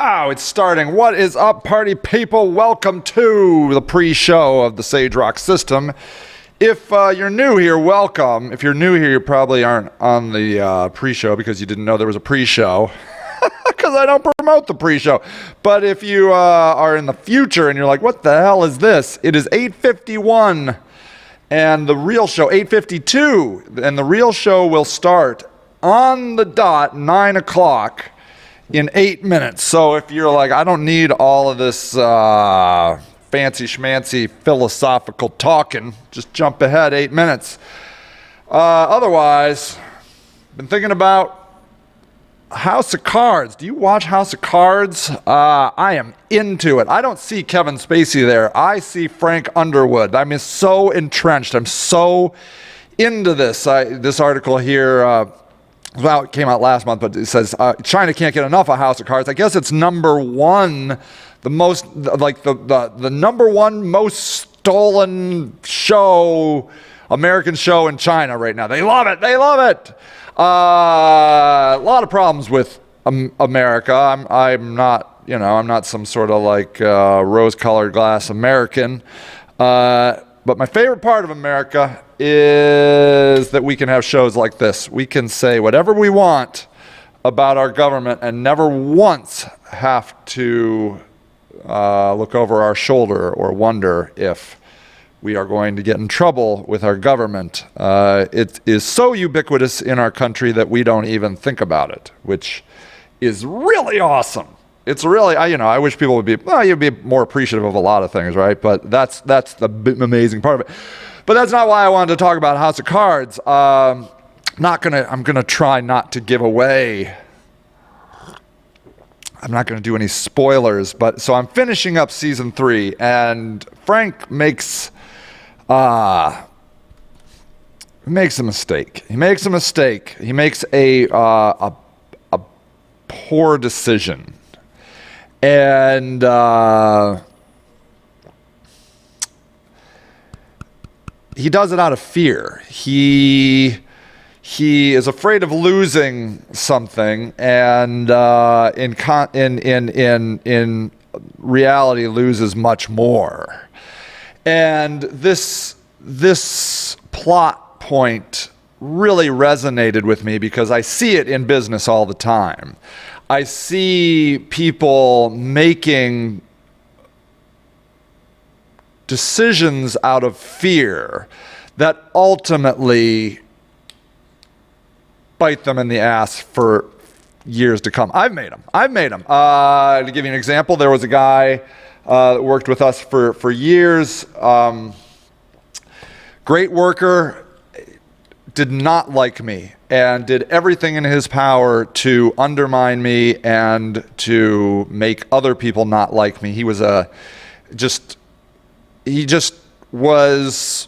Wow, it's starting. What is up, party people? Welcome to the pre-show of the Sage Rock System. If you're new here, welcome. If you're new here, you probably aren't on the pre-show because you didn't know there was a pre-show. Because I don't promote the pre-show. But if you are in the future and you're like, what the hell is this? It is 8:51 and the real show, 8:52. And the real show will start on the dot, 9 o'clock. In 8 minutes. So if you're like, I don't need all of this fancy schmancy philosophical talking, just jump ahead 8 minutes. Otherwise, been thinking about House of Cards. Do you watch House of Cards? I am into it. I don't see Kevin Spacey there. I see Frank Underwood. I'm so entrenched. I'm so into this. This article here, well, it came out last month, but it says China can't get enough of House of Cards. I guess it's number one, the most, like the number one most stolen show, American show in China right now. They love it. They love it. A lot of problems with America. I'm not, I'm not some sort of like rose-colored glass American. But my favorite part of America is that we can have shows like this. We can say whatever we want about our government and never once have to look over our shoulder or wonder if we are going to get in trouble with our government. It is so ubiquitous in our country that we don't even think about it, which is really awesome. It's really, I wish people would be, you'd be more appreciative of a lot of things, right? But that's the amazing part of it. But that's not why I wanted to talk about House of Cards. I'm gonna try not to give away. I'm not gonna do any spoilers, but so I'm finishing up season 3, and Frank makes a mistake. He makes a mistake. He makes a poor decision. And he does it out of fear. He is afraid of losing something, and in reality loses much more. And this plot point really resonated with me because I see it in business all the time. I see people making decisions out of fear that ultimately bite them in the ass for years to come. I've made them. To give you an example, there was a guy that worked with us for years. Great worker, did not like me and did everything in his power to undermine me and to make other people not like me. He was he just was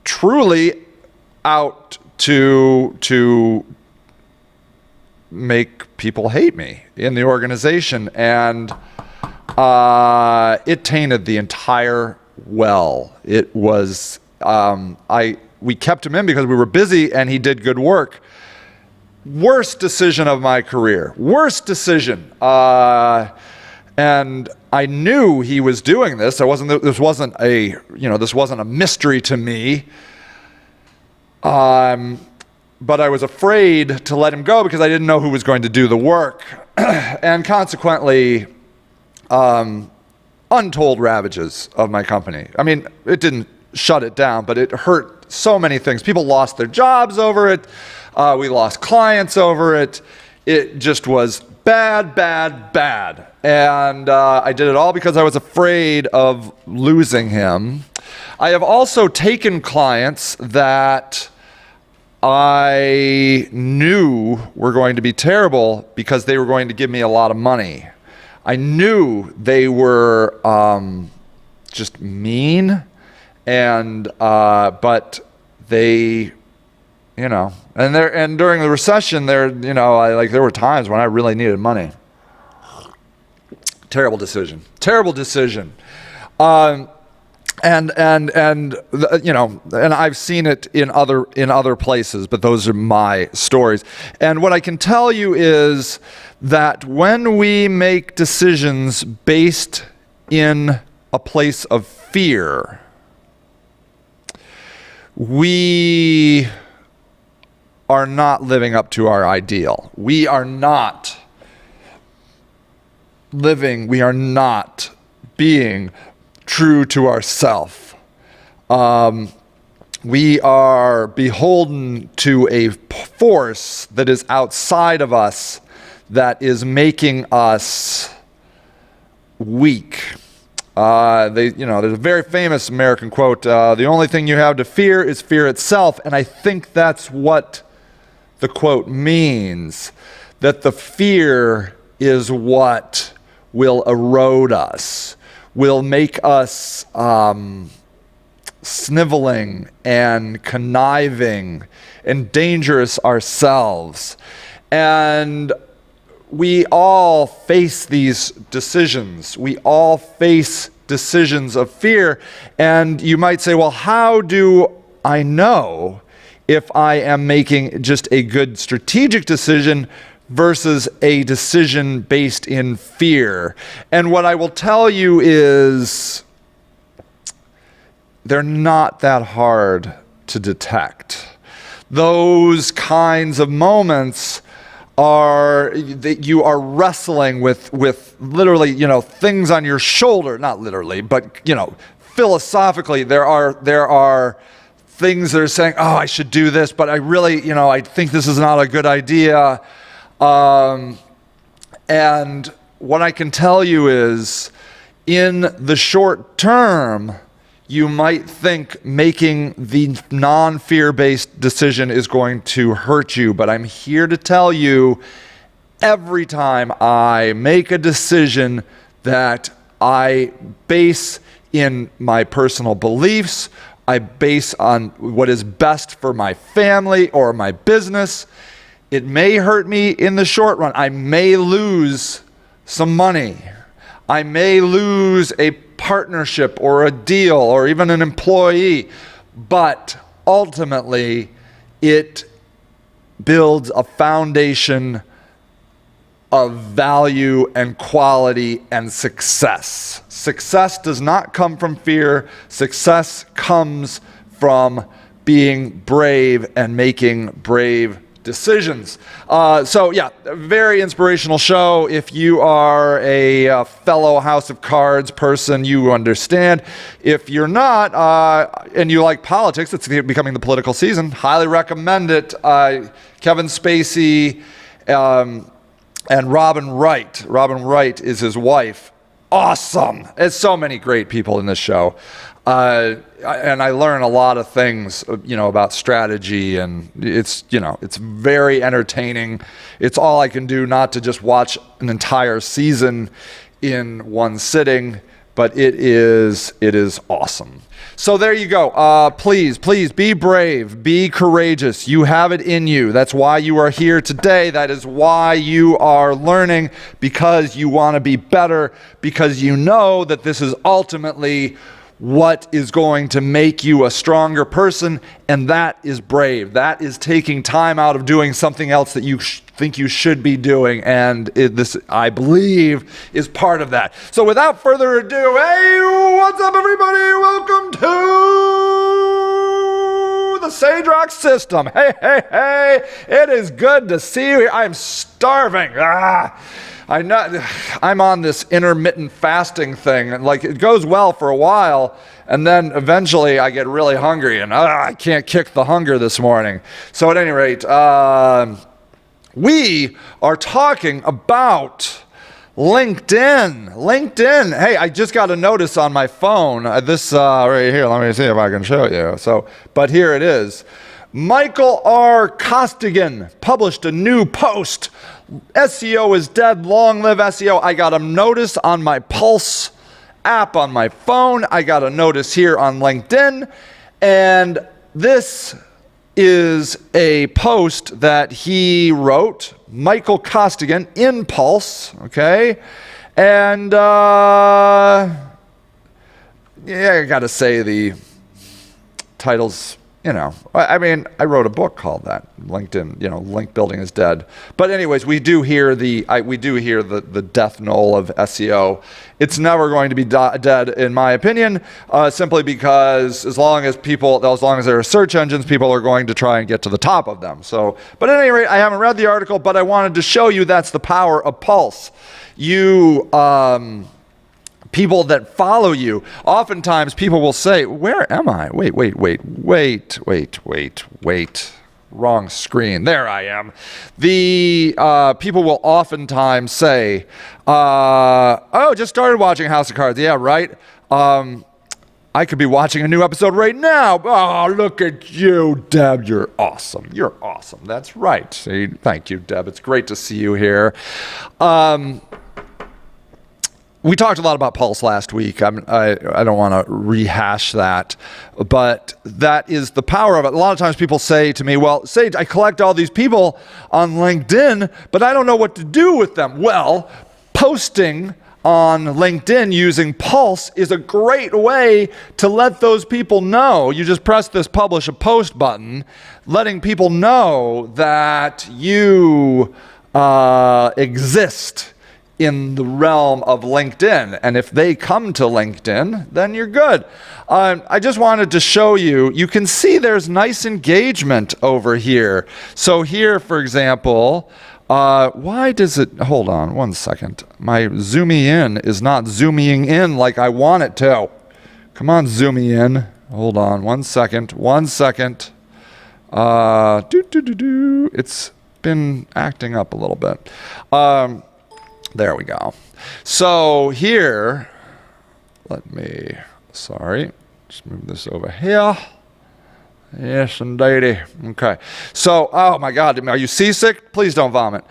truly out to make people hate me in the organization, and it tainted the entire well. It was we kept him in because we were busy and he did good work. Worst decision of my career. Worst decision. And I knew he was doing this. This wasn't a mystery to me. But I was afraid to let him go because I didn't know who was going to do the work. And consequently, untold ravages of my company. I mean, it didn't shut it down, but it hurt so many things. People lost their jobs over it. We lost clients over it. It just was bad. And I did it all because I was afraid of losing him. I have also taken clients that I knew were going to be terrible because they were going to give me a lot of money. I knew they were just mean. And but they, and during the recession, there were times when I really needed money. Terrible decision. And I've seen it in other places, but those are my stories. And what I can tell you is that when we make decisions based in a place of fear, we are not living up to our ideal. We are not being true to ourself. We are beholden to a force that is outside of us, that is making us weak. There's a very famous American quote, the only thing you have to fear is fear itself. And I think that's what the quote means, that the fear is what will erode us, will make us sniveling and conniving and dangerous ourselves. And we all face these decisions. We all face decisions of fear. And you might say, well, how do I know if I am making just a good strategic decision versus a decision based in fear? And what I will tell you is they're not that hard to detect. Those kinds of moments are that you are wrestling with literally, things on your shoulder, not literally, but, philosophically, there are things that are saying, oh, I should do this, but I really, I think this is not a good idea. And what I can tell you is, in the short term, you might think making the non-fear-based decision is going to hurt you, but I'm here to tell you, every time I make a decision that I base in my personal beliefs, I base on what is best for my family or my business, it may hurt me in the short run. I may lose some money. I may lose a partnership or a deal or even an employee, but ultimately it builds a foundation of value and quality and success. Success does not come from fear. Success comes from being brave and making brave decisions. Very inspirational show. If you are a fellow House of Cards person, you understand. If you're not, and you like politics, it's becoming the political season, highly recommend it. Kevin Spacey and Robin Wright. Robin Wright is his wife. Awesome. There's so many great people in this show. And I learn a lot of things, about strategy, and it's very entertaining. It's all I can do not to just watch an entire season in one sitting, but it is awesome. So there you go. Please be brave, be courageous. You have it in you. That's why you are here today. That is why you are learning, because you want to be better, because you know that this is ultimately what is going to make you a stronger person, and that is brave. That is taking time out of doing something else that you think you should be doing, and this, I believe, is part of that. So without further ado, hey, what's up, everybody? Welcome to the Sage Rock System. Hey, it is good to see you. I'm starving. I'm on this intermittent fasting thing, and it goes well for a while, and then eventually I get really hungry, and I can't kick the hunger this morning. So at any rate, we are talking about LinkedIn. Hey, I just got a notice on my phone. This right here. Let me see if I can show you. But here it is. Michael R. Costigan published a new post. SEO is dead. Long live SEO. I got a notice on my Pulse app on my phone. I got a notice here on LinkedIn. And this is a post that he wrote, Michael Costigan, in Pulse, okay? And yeah, I got to say the titles, I mean, I wrote a book called that, LinkedIn, link building is dead. But anyways, we do hear the death knell of SEO. It's never going to be dead, in my opinion, simply because as long as there are search engines, people are going to try and get to the top of them. So, but at any rate, I haven't read the article, but I wanted to show you that's the power of Pulse. People that follow you, oftentimes people will say, where am I? Wait. Wrong screen. There I am. The people will oftentimes say, just started watching House of Cards. Yeah, right. I could be watching a new episode right now. Oh, look at you, Deb. You're awesome. You're awesome. That's right. See, thank you, Deb. It's great to see you here. We talked a lot about Pulse last week. I don't want to rehash that, but that is the power of it. A lot of times people say to me, well, Sage, I collect all these people on LinkedIn, but I don't know what to do with them. Well, posting on LinkedIn using Pulse is a great way to let those people know. You just press this publish a post button, letting people know that you exist in the realm of LinkedIn. And if they come to LinkedIn, then you're good. I just wanted to show you, you can see there's nice engagement over here. So here, for example, why does it, hold on one second. My zooming in is not zooming in like I want it to. Come on, zoom me in. Hold on one second. It's been acting up a little bit. There we go. So here, just move this over here. Yes, indeedy. Okay. So, oh my God, are you seasick? Please don't vomit.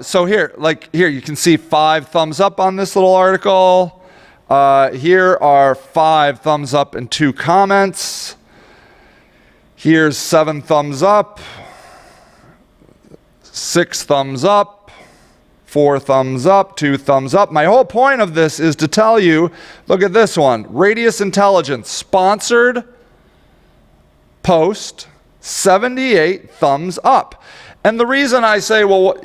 So here, you can see 5 thumbs up on this little article. Here are 5 thumbs up and 2 comments. Here's 7 thumbs up, 6 thumbs up, 4 thumbs up, 2 thumbs up. My whole point of this is to tell you, look at this one. Radius Intelligence, sponsored post, 78 thumbs up. And the reason I say, well,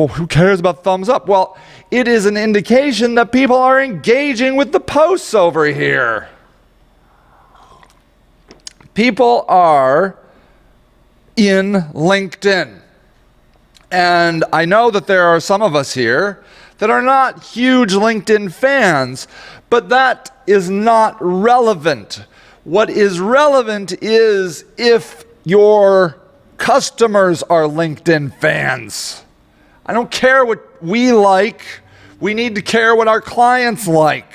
who cares about thumbs up? Well, it is an indication that people are engaging with the posts over here. People are in LinkedIn. And I know that there are some of us here that are not huge LinkedIn fans, but that is not relevant. What is relevant is if your customers are LinkedIn fans. I don't care what we like. We need to care what our clients like.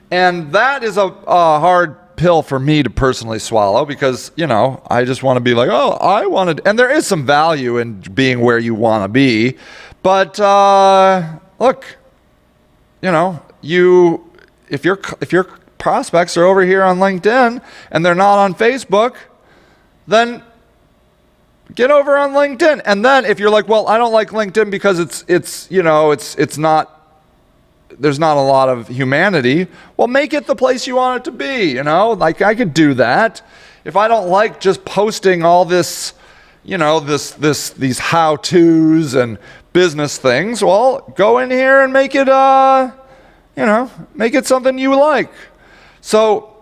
And that is a hard pill for me to personally swallow because, I just want to be like, and there is some value in being where you want to be. But look, if your prospects are over here on LinkedIn and they're not on Facebook, then get over on LinkedIn. And then if you're like, well, I don't like LinkedIn because it's not, there's not a lot of humanity, well, make it the place you want it to be, Like, I could do that. If I don't like just posting all this, these how-tos and business things, well, go in here and make it, make it something you like. So,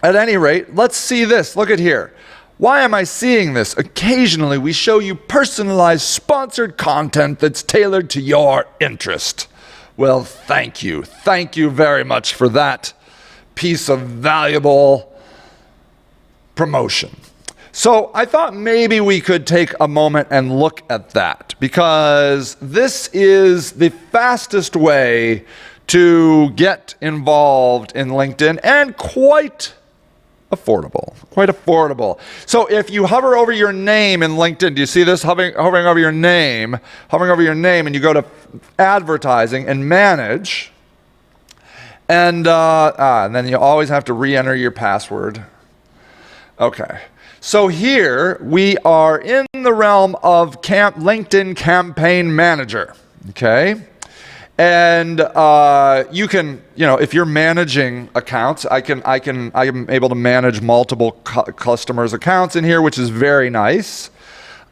at any rate, let's see this. Look at here. Why am I seeing this? Occasionally, we show you personalized, sponsored content that's tailored to your interest. Well, thank you. Thank you very much for that piece of valuable promotion. So I thought maybe we could take a moment and look at that because this is the fastest way to get involved in LinkedIn and quite affordable. So if you hover over your name in LinkedIn, do you see this? Hovering over your name, and you go to advertising and manage, and then you always have to re-enter your password. Okay. So here we are in the realm of LinkedIn Campaign Manager. Okay. And you can, if you're managing accounts, I'm able to manage multiple customers' accounts in here, which is very nice.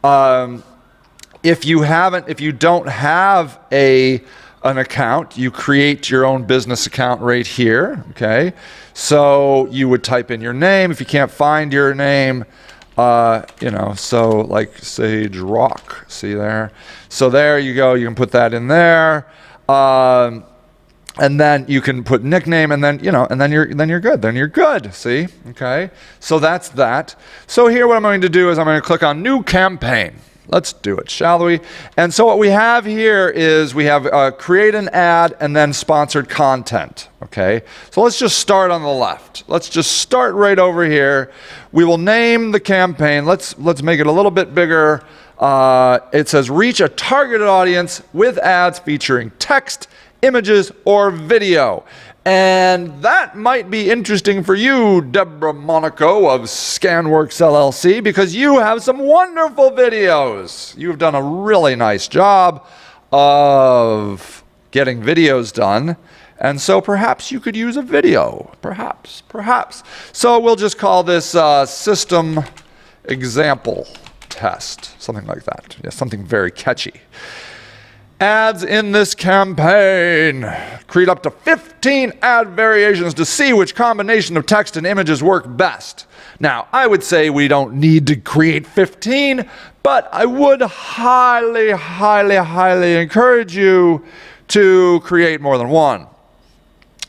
If you don't have an account, you create your own business account right here. Okay, so you would type in your name. If you can't find your name, so like Sage Rock, see there? So there you go, you can put that in there. And then you can put nickname, and then you're good. Then you're good, see? Okay, so that's that. So here what I'm going to do is I'm going to click on New Campaign. Let's do it, shall we? And so what we have here is we have create an ad and then sponsored content, okay? So let's just start on the left. Let's just start right over here. We will name the campaign. Let's make it a little bit bigger. It says reach a targeted audience with ads featuring text, images, or video. And that might be interesting for you, Deborah Monaco of Scanworks LLC, because you have some wonderful videos. You've done a really nice job of getting videos done. And so perhaps you could use a video. Perhaps. So we'll just call this system example test, something like that. Yeah, something very catchy. Ads in this campaign. Create up to 15 ad variations to see which combination of text and images work best. Now, I would say we don't need to create 15, but I would highly, highly, highly encourage you to create more than one.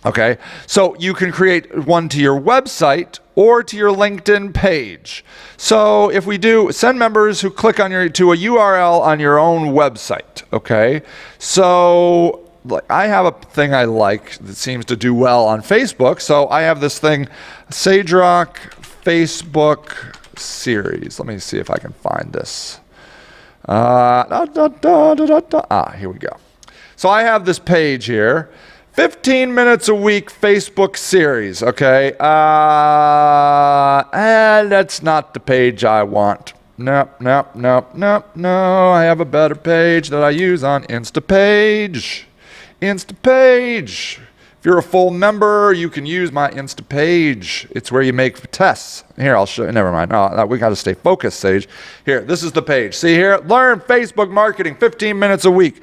Okay, so you can create one to your website or to your LinkedIn page. So if we do, send members who click on to a URL on your own website. Okay, so I have a thing I like that seems to do well on Facebook. So I have this thing, SageRock Facebook series. Let me see if I can find this. Here we go. So I have this page here. 15 minutes a week Facebook series, okay? And that's not the page I want. Nope. I have a better page that I use on Instapage. If you're a full member, you can use my Instapage. It's where you make tests. Here, I'll show you. Never mind. No, we got to stay focused, Sage. Here, this is the page. See here? Learn Facebook marketing, 15 minutes a week.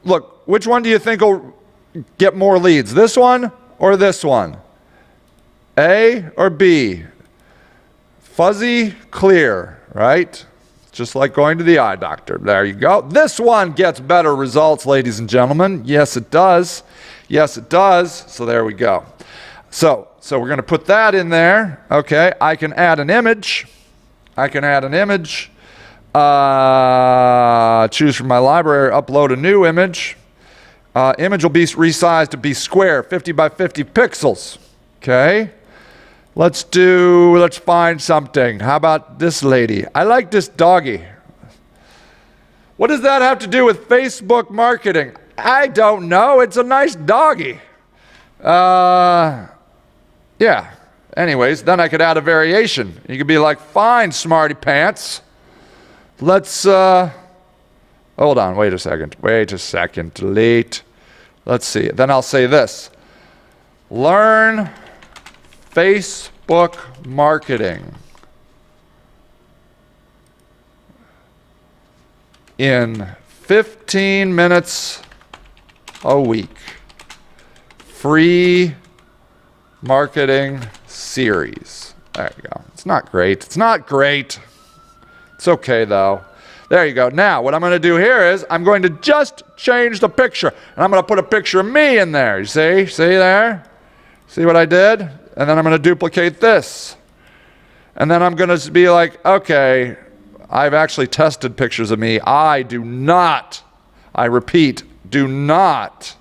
Look, which one do you think will get more leads, this one or this one? A or B? Fuzzy, clear, right? Just like going to the eye doctor. There you go. This one gets better results, ladies and gentlemen. Yes, it does. Yes, it does. So there we go. So we're going to put that in there. Okay, I can add an image. Choose from my library, upload a new image. Image will be resized to be square, 50 by 50 pixels. Okay. Let's find something. How about this lady? I like this doggy. What does that have to do with Facebook marketing? I don't know. It's a nice doggy. Yeah. Anyways, then I could add a variation. You could be like, fine, smarty pants. Let's, hold on, wait a second, delete. Let's see, then I'll say this. Learn Facebook marketing in 15 minutes a week. Free marketing series. There you go. It's not great. It's okay though. There you go. Now, what I'm going to do here is I'm going to just change the picture. And I'm going to put a picture of me in there. You see? See there? See what I did? And then I'm going to duplicate this. And then I'm going to be like, okay, I've actually tested pictures of me. I repeat, do not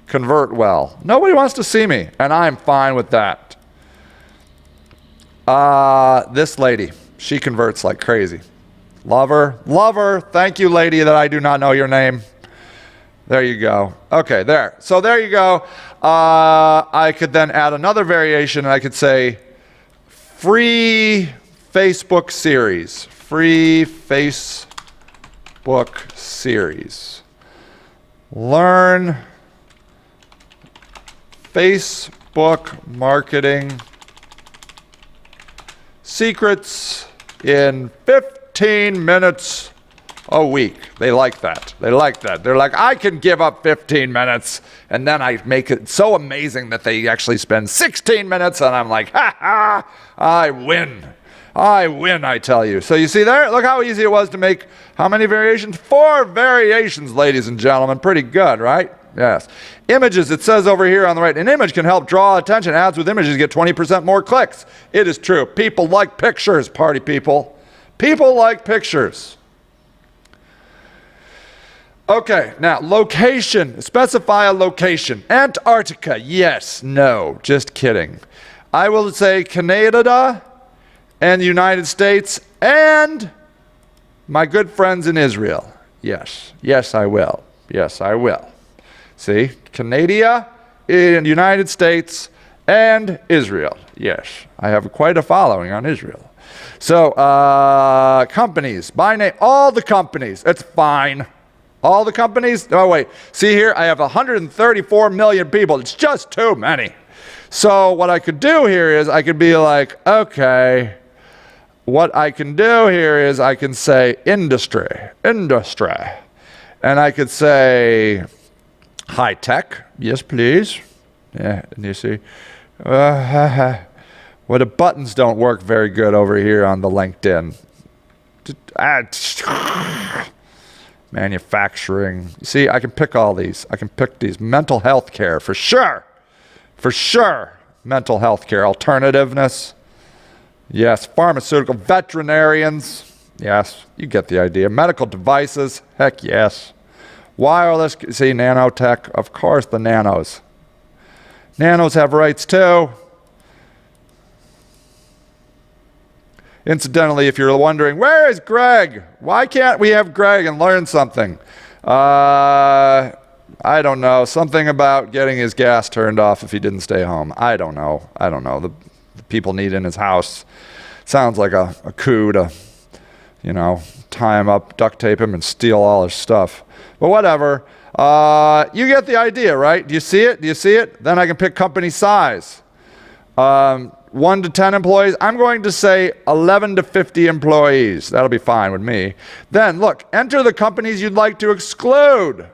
convert well. Nobody wants to see me, and I'm fine with that. This lady, she converts like crazy. Love her. Thank you, lady, that I do not know your name. There you go. Okay, there. So there you go. I could then add another variation, and I could say free Facebook series. Free Facebook series. Learn Facebook marketing secrets in 15 minutes a week. They like that. They like that. They're like, I can give up 15 minutes, and then I make it so amazing that they actually spend 16 minutes, and I'm like, ha ha, I win. I win, I tell you. So you see there? Look how easy it was to make how many variations? 4 variations, ladies and gentlemen. Pretty good, right? Yes. Images, it says over here on the right, an image can help draw attention. Ads with images get 20% more clicks. It is true. People like pictures, party people. People like pictures. Okay, now location. Specify a location. Antarctica, yes, no, just kidding. I will say Canada and the United States and my good friends in Israel. Yes, yes, I will. Yes, I will. See, Canada, in the United States, and Israel. Yes, I have quite a following on Israel. So, companies, by name, all the companies, it's fine. All the companies, oh wait, see here, I have 134 million people. It's just too many. So what I could do here is I could be like, okay, what I can do here is I can say industry. And I could say high tech, yes please. Yeah, and you see, well, the buttons don't work very good over here on the LinkedIn. Manufacturing. See, I can pick all these. I can pick these. Mental health care, for sure. For sure. Mental health care. Alternativeness. Yes. Pharmaceutical. Veterinarians. Yes. You get the idea. Medical devices. Heck yes. Wireless. See, nanotech. Of course, the nanos. Nanos have rights too. Incidentally, if you're wondering, where is Greg? Why can't we have Greg and learn something? I don't know. Something about getting his gas turned off if he didn't stay home. I don't know. The people need in his house. Sounds like a coup to, tie him up, duct tape him, and steal all his stuff. But whatever. You get the idea, right? Do you see it? Then I can pick company size. 1 to 10 employees. I'm going to say 11 to 50 employees. That'll be fine with me. Then, look, enter the companies you'd like to exclude.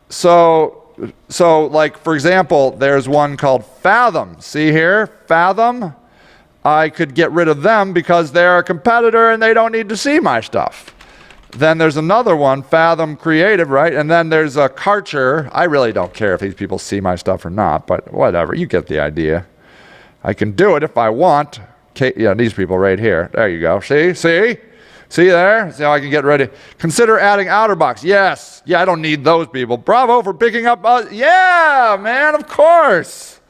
So, like, for example, there's one called Fathom. See here? Fathom. I could get rid of them because they're a competitor and they don't need to see my stuff. Then there's another one, Fathom Creative, right? And then there's a Karcher. I really don't care if these people see my stuff or not, but whatever. You get the idea. I can do it if I want. Yeah, these people right here. There you go. See there? See how I can get ready. Consider adding OtterBox. Yes. Yeah, I don't need those people. Bravo for picking up. Yeah, man, of course.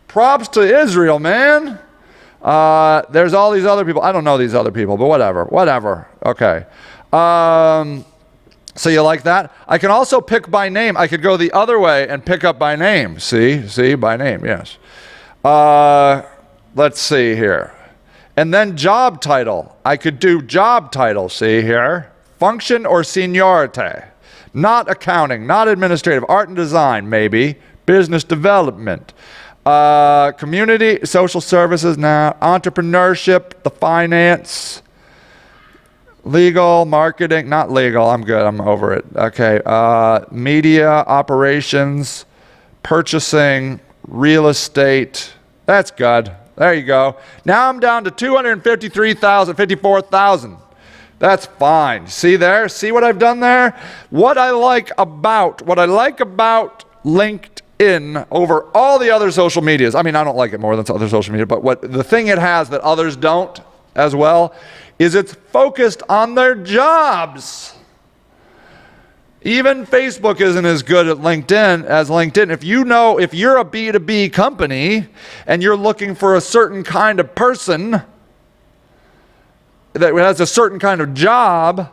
Props to Israel, man. There's all these other people. I don't know these other people, but whatever. Okay. So you like that? I can also pick by name. I could go the other way and pick up by name. See, by name, yes. Let's see here. And then job title. I could do job title, see here. Function or seniority. Not accounting, not administrative. Art and design, maybe. Business development. Community, social services now, entrepreneurship, the finance, legal, marketing, not legal, I'm good, I'm over it. Okay, media, operations, purchasing, real estate, that's good. There you go. Now I'm down to 253,000, 54,000. That's fine. See there? See what I've done there? What I like about LinkedIn over all the other social medias. I mean, I don't like it more than other social media, but what the thing it has that others don't as well is it's focused on their jobs. Even Facebook isn't as good at LinkedIn as LinkedIn. If you're a B2B company and you're looking for a certain kind of person that has a certain kind of job,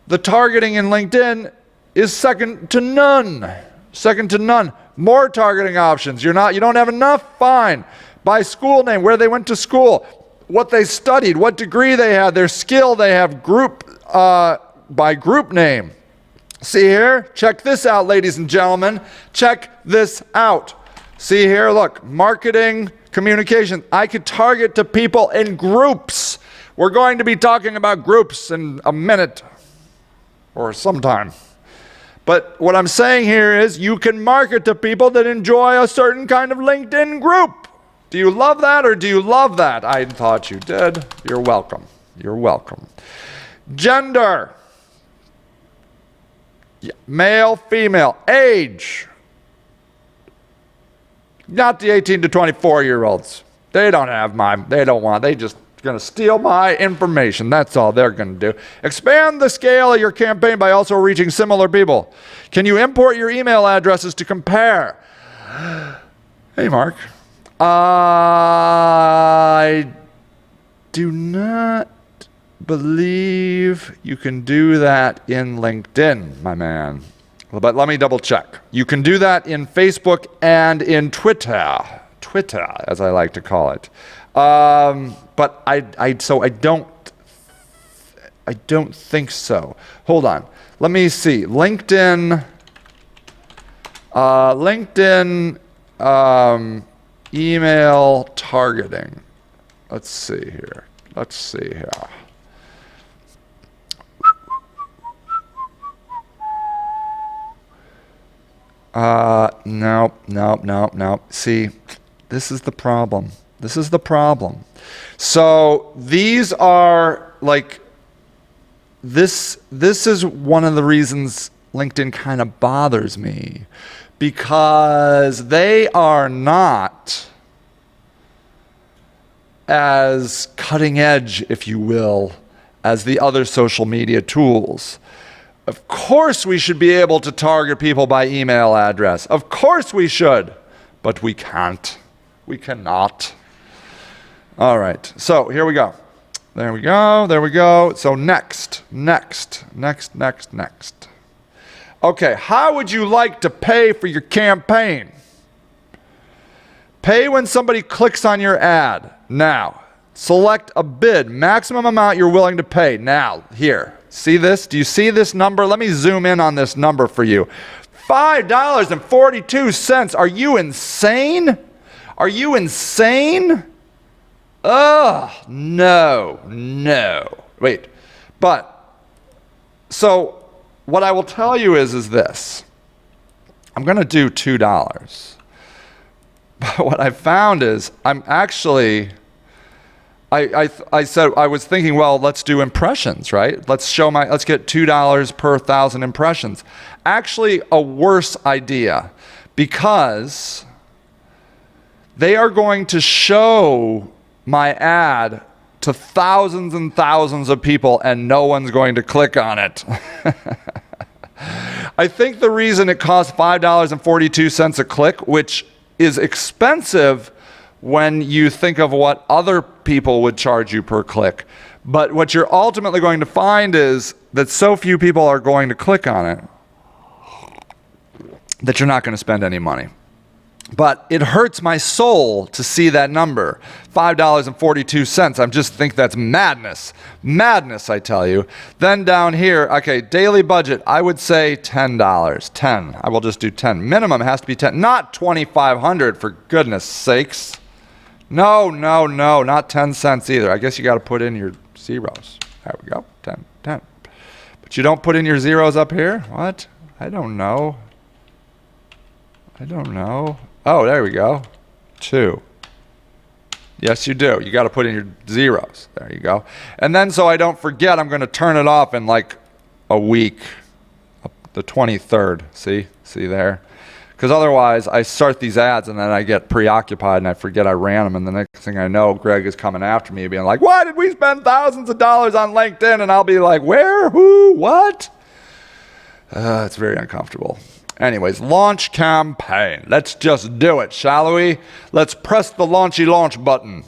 the targeting in LinkedIn is second to none. Second to none. More targeting options. You don't have enough? Fine. By school name, where they went to school, what they studied, what degree they had, their skill they have, by group name. See here? Check this out, ladies and gentlemen. Check this out. See here? Look, marketing, communication. I could target to people in groups. We're going to be talking about groups in a minute or sometime. But what I'm saying here is you can market to people that enjoy a certain kind of LinkedIn group. Do you love that or do you love that? I thought you did. You're welcome. You're welcome. Gender. Yeah. Male, female. Age. Not the 18 to 24-year-olds. They don't they just going to steal my information. That's all they're going to do. Expand the scale of your campaign by also reaching similar people. Can you import your email addresses to compare? Hey, Mark. I do not believe you can do that in LinkedIn, my man. But let me double check. You can do that in Facebook and in Twitter, as I like to call it. But I don't think so. Hold on. Let me see. LinkedIn email targeting. Let's see here. No. See, this is the problem. So these are like, this is one of the reasons LinkedIn kind of bothers me, because they are not as cutting edge, if you will, as the other social media tools. Of course we should be able to target people by email address. Of course we should, but we can't. We cannot. All right, so here we go. There we go. So next. Okay, how would you like to pay for your campaign? Pay when somebody clicks on your ad. Now, select a bid, maximum amount you're willing to pay. Now, here, see this? Do you see this number? Let me zoom in on this number for you. $5.42. Are you insane? Ugh, no. Wait, but, so what I will tell you is this. I'm going to do $2. But what I found is I'm actually, I said, I was thinking, well, let's do impressions, right? Let's get $2 per 1,000 impressions. Actually, a worse idea, because they are going to show my ad to thousands and thousands of people and no one's going to click on it. I think the reason it costs $5.42 a click, which is expensive when you think of what other people would charge you per click. But what you're ultimately going to find is that so few people are going to click on it that you're not going to spend any money. But it hurts my soul to see that number, $5.42. I just think that's madness. Madness, I tell you. Then down here, okay, daily budget, I would say $10. 10. I will just do 10. Minimum has to be 10, not $2,500, for goodness sakes. No, not 10 cents either. I guess you got to put in your zeros. There we go, 10. But you don't put in your zeros up here? What? I don't know. Oh, there we go. 2. Yes, you do. You got to put in your zeros. There you go. And then, so I don't forget, I'm going to turn it off in like a week, the 23rd. See there? Because otherwise, I start these ads and then I get preoccupied and I forget I ran them. And the next thing I know, Greg is coming after me, being like, "Why did we spend thousands of dollars on LinkedIn?" And I'll be like, "Where? Who? What?" It's very uncomfortable. Anyways, launch campaign. Let's just do it, shall we? Let's press the launchy launch button.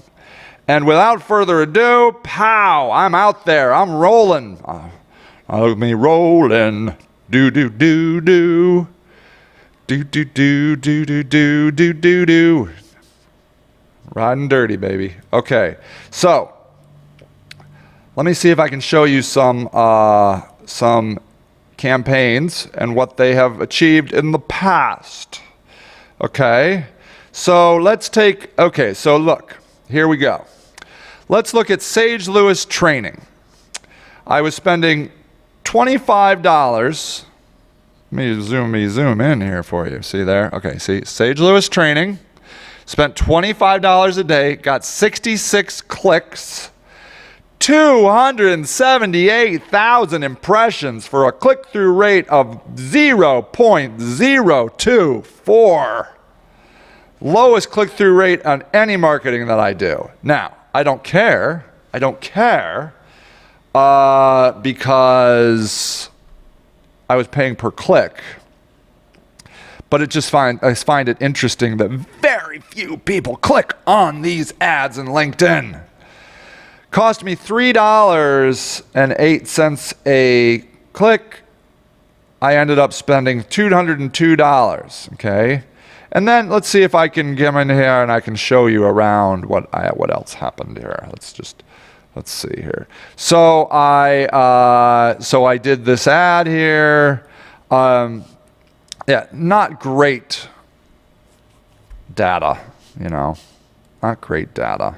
And without further ado, pow, I'm out there. I'm rolling. Look at me rolling. Do. Do. Riding dirty, baby. Okay, so let me see if I can show you some campaigns and what they have achieved in the past. Okay? So let's so look, here we go. Let's look at Sage Lewis training. I was spending $25. Let me zoom in here for you. See there? Okay, see, Sage Lewis training. Spent $25 a day, got 66 clicks, 278,000 impressions for a click-through rate of 0.024. Lowest click-through rate on any marketing that I do. Now, I don't care because I was paying per click. But I find it interesting that very few people click on these ads in LinkedIn. Cost me $3.08 a click. I ended up spending $202, okay? And then let's see if I can get in here and I can show you around what else happened here. Let's see here. So I did this ad here. Yeah, not great data, not great data.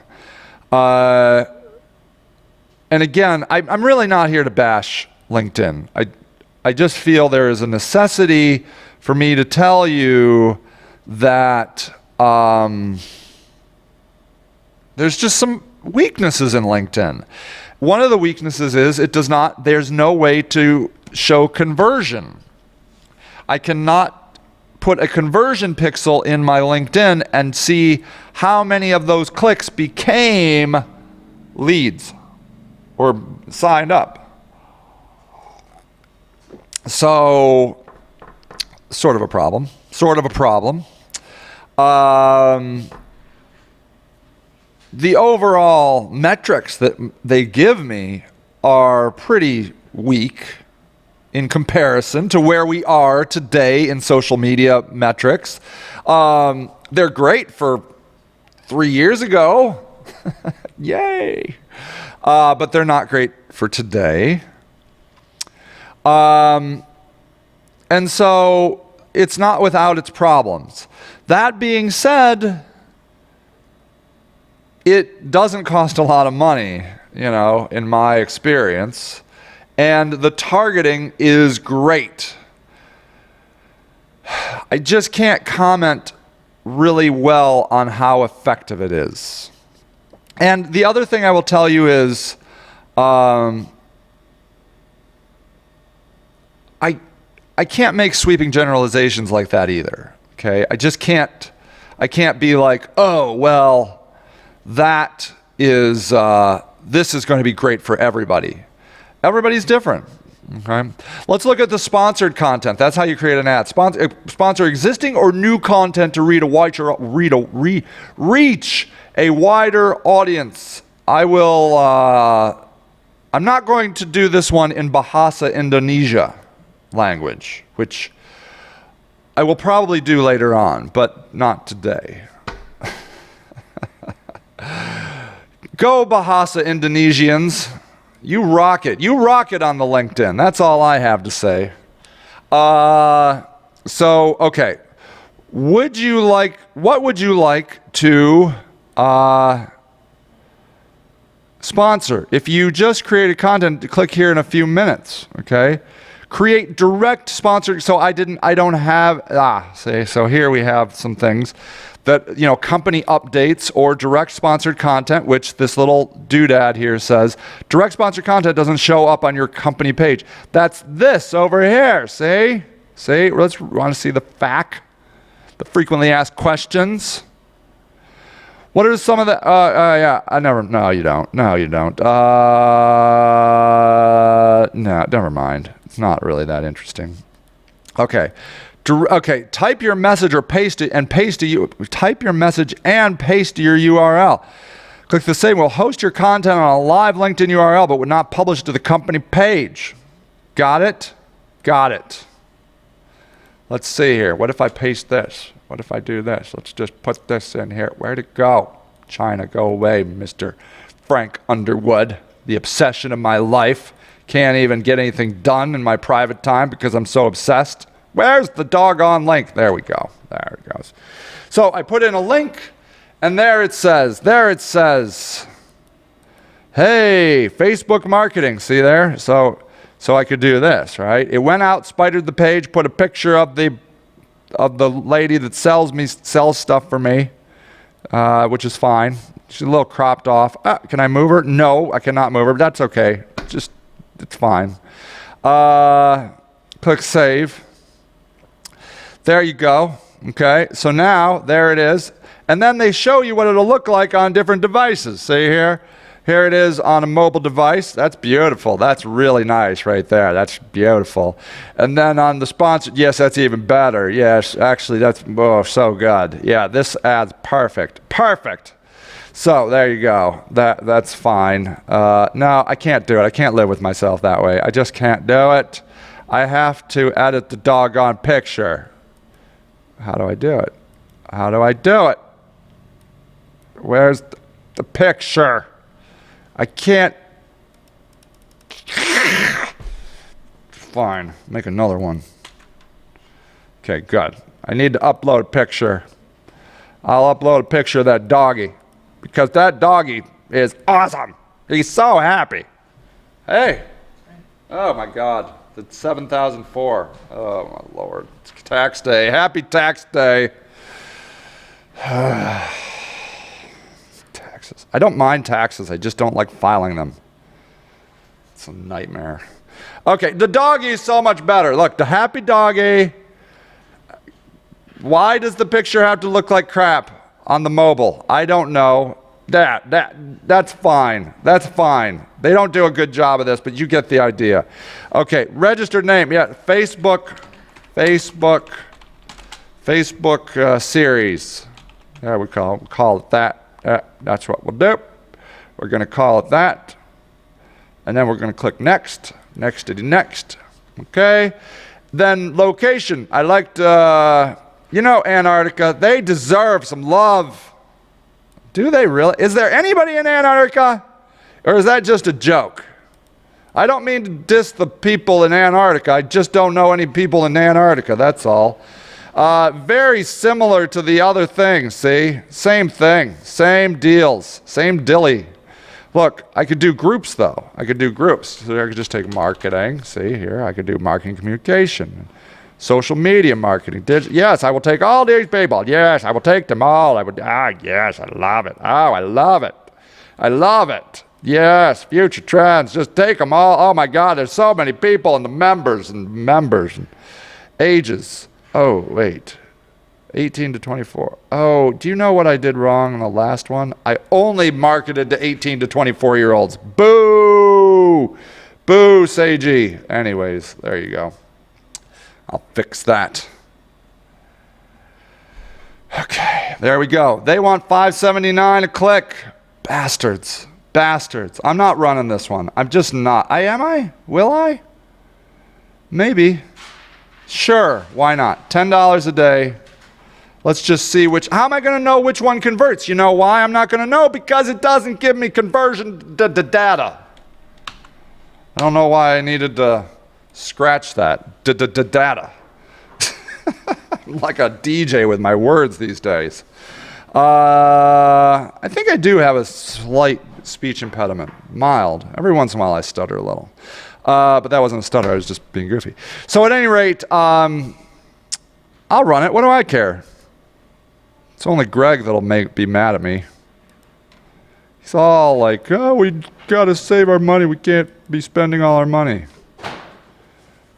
And again, I'm really not here to bash LinkedIn. I just feel there is a necessity for me to tell you that there's just some weaknesses in LinkedIn. One of the weaknesses is there's no way to show conversion. I cannot put a conversion pixel in my LinkedIn and see how many of those clicks became leads or signed up. So, sort of a problem. The overall metrics that they give me are pretty weak in comparison to where we are today in social media metrics. They're great for 3 years ago. Yay. But they're not great for today. And so it's not without its problems. That being said, it doesn't cost a lot of money, in my experience. And the targeting is great. I just can't comment really well on how effective it is. And the other thing I will tell you is, I can't make sweeping generalizations like that either. Okay, I can't be like, oh well, this is going to be great for everybody. Everybody's different. Okay, let's look at the sponsored content. That's how you create an ad. Sponsor existing or new content to reach a wider audience. I'm not going to do this one in Bahasa Indonesia language, which I will probably do later on, but not today. Go Bahasa Indonesians. You rock it. You rock it on the LinkedIn. That's all I have to say. Okay. What would you like to sponsor? If you just created content, click here in a few minutes, okay? Create direct sponsored. So so here we have some things that, company updates or direct sponsored content, which this little doodad here says, direct sponsored content doesn't show up on your company page. That's this over here, see? Want to see the FAQ, the frequently asked questions. What are some of the, no, you don't. No, never mind. It's not really that interesting. Okay. Type your message or paste it and type your message and paste your URL. Click the same. We'll host your content on a live LinkedIn URL, but would not publish to the company page. Got it? Got it. Let's see here. What if I paste this? What if I do this? Let's just put this in here. Where'd it go? China, go away, Mr. Frank Underwood. The obsession of my life. Can't even get anything done in my private time because I'm so obsessed. Where's the doggone link? There we go. There it goes. So I put in a link, and there it says, hey, Facebook marketing. See there? So I could do this, right? It went out, spidered the page, put a picture of the lady that sells stuff for me, which is fine. She's a little cropped off. Can I move her? No, I cannot move her, but that's okay. It's fine. Click save. There you go. Okay, so now there it is. And then they show you what it'll look like on different devices. See here? Here it is on a mobile device. That's beautiful. That's really nice right there. That's beautiful. And then on the sponsored, yes, that's even better. Yes, actually, that's so good. Yeah, this ad's perfect. Perfect. So there you go. That's fine. No, I can't do it. I can't live with myself that way. I just can't do it. I have to edit the doggone picture. How do I do it? How do I do it? Where's the picture? I can't. Fine, make another one. Okay, good. I need to upload a picture. I'll upload a picture of that doggy because that doggy is awesome. He's so happy. Hey. Oh my God. It's 7,004. Oh my Lord. It's tax day. Happy tax day. Taxes. I don't mind taxes. I just don't like filing them. It's a nightmare. Okay, the doggy is so much better. Look, the happy doggy. Why does the picture have to look like crap on the mobile? I don't know. That's fine. That's fine. They don't do a good job of this, but you get the idea. Okay, registered name. Yeah, Facebook series. There we call it that. That's what we'll do. We're going to call it that. And then we're going to click next. Next. Okay. Then location. I liked, Antarctica. They deserve some love. Do they really? Is there anybody in Antarctica? Or is that just a joke? I don't mean to diss the people in Antarctica. I just don't know any people in Antarctica, that's all. Very similar to the other things, see? Same thing, same deals, same dilly. Look, I could do groups though. I could do groups. So I could just take marketing, see here, I could do marketing communication. Social media marketing. Yes, I will take all these people. Yes, I will take them all. Yes, I love it. Oh, I love it. I love it. Yes, future trends. Just take them all. Oh my God, there's so many people and the members and ages. Oh, wait. 18 to 24. Oh, do you know what I did wrong in the last one? I only marketed to 18 to 24-year-olds. Boo! Boo, Seiji. Anyways, there you go. I'll fix that. Okay, there we go. They want $5.79 a click. Bastards. I'm not running this one. I'm just not. Am I? Will I? Maybe. Sure, why not? $10 a day. Let's just see how am I going to know which one converts? You know why I'm not going to know? Because it doesn't give me conversion data. I don't know why I needed to scratch that. Data. I'm like a DJ with my words these days. I think I do have a slight speech impediment. Mild. Every once in a while I stutter a little. But that wasn't a stutter. I was just being goofy. So at any rate, I'll run it. What do I care? It's only Greg that'll be mad at me. He's all like, oh, we got to save our money. We can't be spending all our money.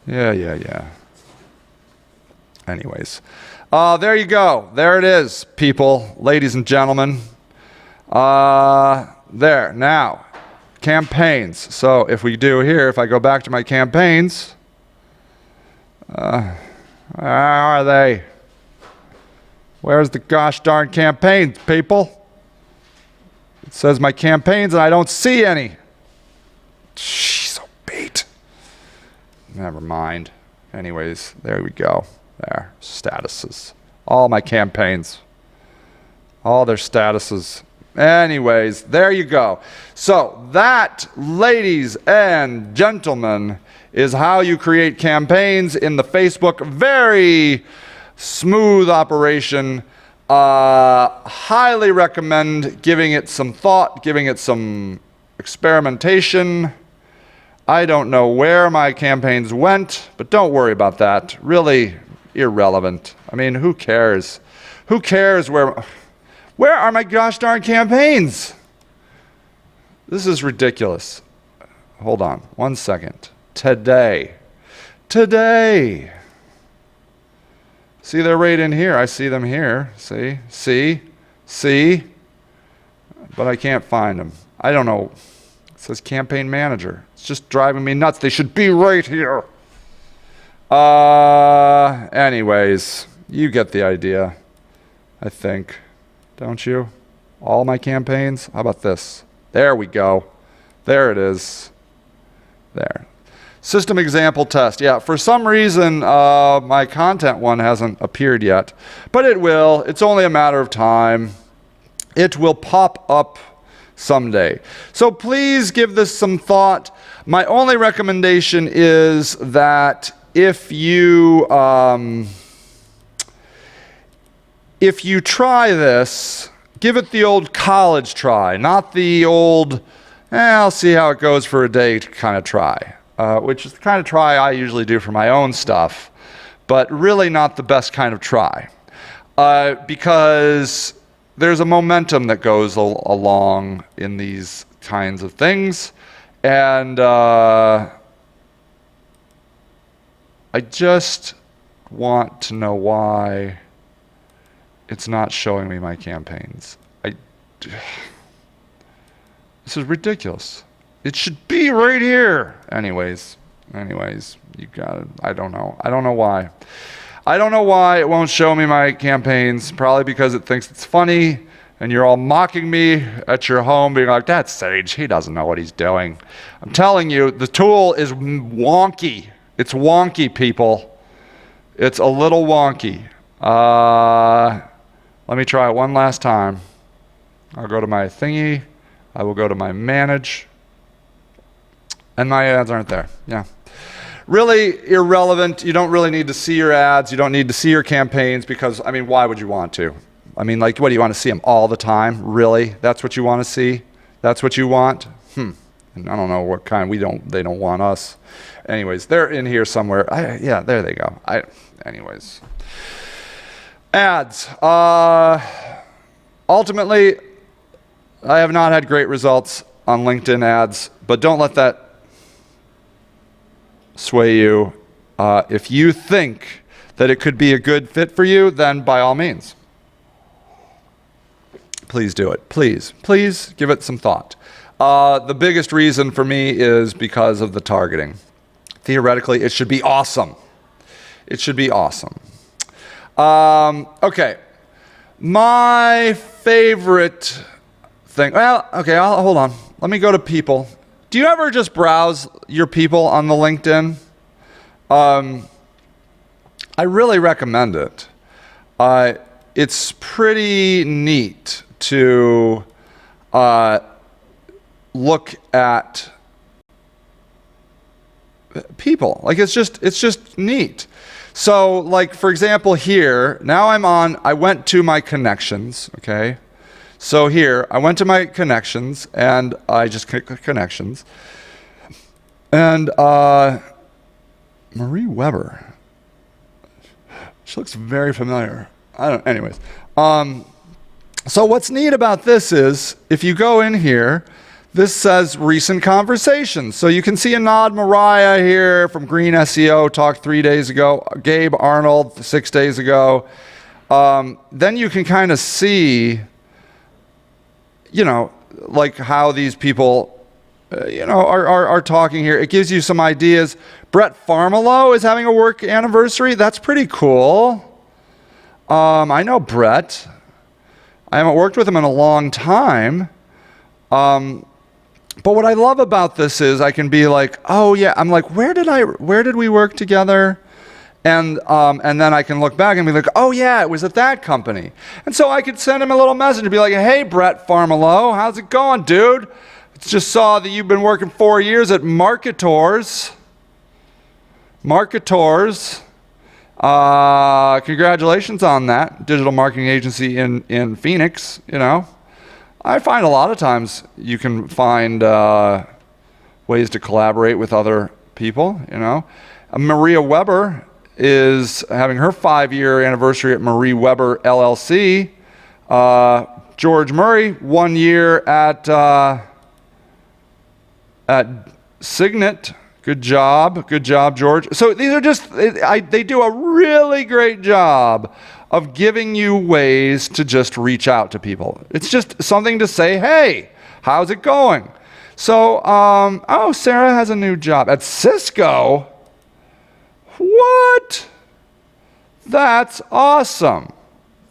Yeah. Anyways, there you go. There it is, people, ladies and gentlemen. There, now, campaigns. So if we do here, if I go back to my campaigns, where are they? Where's the gosh darn campaigns, people? It says my campaigns and I don't see any. She's so beat. Never mind. Anyways, there we go. There, statuses. All my campaigns. All their statuses. Anyways, there you go. So that, ladies and gentlemen, is how you create campaigns in the Facebook. Very smooth operation. Highly recommend giving it some thought, giving it some experimentation. I don't know where my campaigns went, but don't worry about that. Really irrelevant. I mean, who cares? Who cares where are my gosh darn campaigns? This is ridiculous. Hold on 1 second. Today. See, they're right in here. I see them here. See? But I can't find them. I don't know. It says campaign manager. It's just driving me nuts. They should be right here. Anyways, you get the idea, I think. Don't you? All my campaigns? How about this? There we go. There it is. There. System example test. Yeah, for some reason, my content one hasn't appeared yet, but it will. It's only a matter of time. It will pop up someday. So please give this some thought. My only recommendation is that if you try this, give it the old college try, not the old, I'll see how it goes for a day kind of try. Which is the kind of try I usually do for my own stuff, but really not the best kind of try. Because there's a momentum that goes along in these kinds of things, and I just want to know why it's not showing me my campaigns. This is ridiculous. It should be right here. Anyways, you got it. I don't know why. I don't know why it won't show me my campaigns. Probably because it thinks it's funny, and you're all mocking me at your home, being like, "That's Sage. He doesn't know what he's doing." I'm telling you, the tool is wonky. It's wonky, people. It's a little wonky. Let me try it one last time. I'll go to my thingy. I will go to my manage. And my ads aren't there. Yeah. Really irrelevant. You don't really need to see your ads. You don't need to see your campaigns because, I mean, why would you want to? I mean, like, what, do you want to see them all the time? Really? That's what you want to see? That's what you want? And I don't know what kind. They don't want us. Anyways, they're in here somewhere. Yeah, there they go. Anyways. Ads. Ultimately, I have not had great results on LinkedIn ads, but don't let that sway you. If you think that it could be a good fit for you, then by all means, please do it. Please give it some thought. The biggest reason for me is because of the targeting. Theoretically, it should be awesome. It should be awesome. Okay. My favorite thing. Well, okay, hold on. Let me go to people. Do you ever just browse your people on the LinkedIn? I really recommend it. It's pretty neat to look at people. Like, it's just neat. So, like, for example, here, now I went to my connections, okay? So here, I went to my connections, and I just clicked connections. And Marie Weber. She looks very familiar. Anyways. So what's neat about this is, if you go in here, this says recent conversations. So you can see Anand Mariah here from Green SEO, talked 3 days ago. Gabe Arnold, 6 days ago. Then you can kind of see, like how these people, are talking here. It gives you some ideas. Brett Farmelo is having a work anniversary. That's pretty cool. I know Brett. I haven't worked with him in a long time. But what I love about this is I can be like, oh yeah, I'm like, where did we work together? And then I can look back and be like, oh yeah, it was at that company. And so I could send him a little message and be like, hey, Brett Farmelo, how's it going, dude? Just saw that you've been working 4 years at Marketors. Congratulations on that. Digital marketing agency in Phoenix, you know. I find a lot of times you can find ways to collaborate with other people, you know. Maria Weber is having her 5-year anniversary at Marie Weber LLC. George Murray, 1 year at Signet. Good job, George. So these are just, they do a really great job of giving you ways to just reach out to people. It's just something to say, hey, how's it going? So, oh, Sarah has a new job at Cisco. What? That's awesome.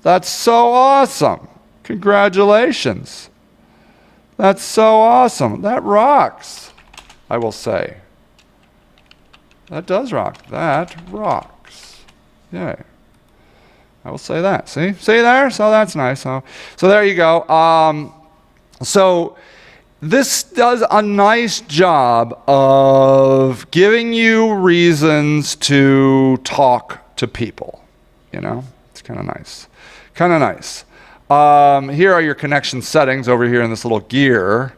That's so awesome. Congratulations. That's so awesome. That rocks, I will say. That does rock. That rocks. Yay. I will say that. See there? So that's nice. So there you go. So this does a nice job of giving you reasons to talk to people. You know, it's kind of nice. Here are your connection settings over here in this little gear.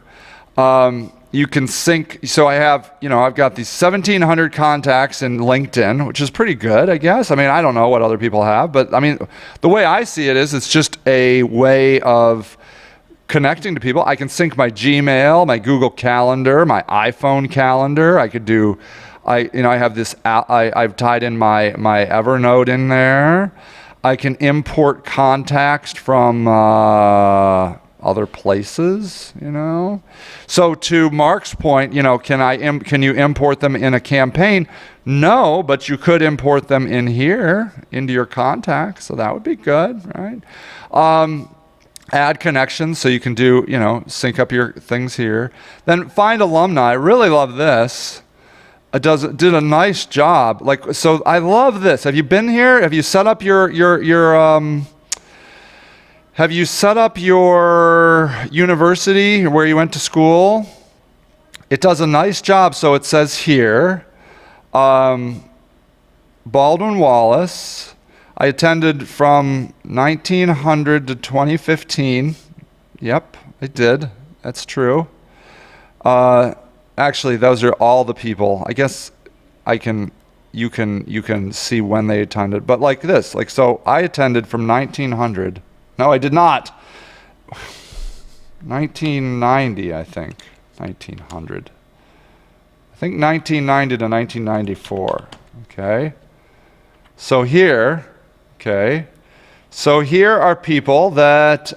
You can sync. So I have, you know, I've got these 1,700 contacts in LinkedIn, which is pretty good, I guess. I mean, I don't know what other people have, but I mean, the way I see it is it's just a way of connecting to people. I can sync my Gmail, my Google Calendar, my iPhone calendar. I could do, I have this, I've tied in my Evernote in there. I can import contacts from other places, you know. So to Mark's point, you know, can you import them in a campaign? No, but you could import them in here into your contacts. So that would be good, right? Add connections, so you can do, you know, sync up your things here. Then find alumni. I really love this. It did a nice job. Like, so I love this. Have you been here? Have you set up your have you set up your university where you went to school? It does a nice job. So it says here, Baldwin Wallace. I attended from 1900 to 2015. Yep, I did. That's true. Actually, those are all the people. I guess you can see when they attended. But like this, like, so I attended from 1900. No, I did not. 1990, I think. 1900. I think 1990 to 1994. Okay. So here, okay. So here are people that,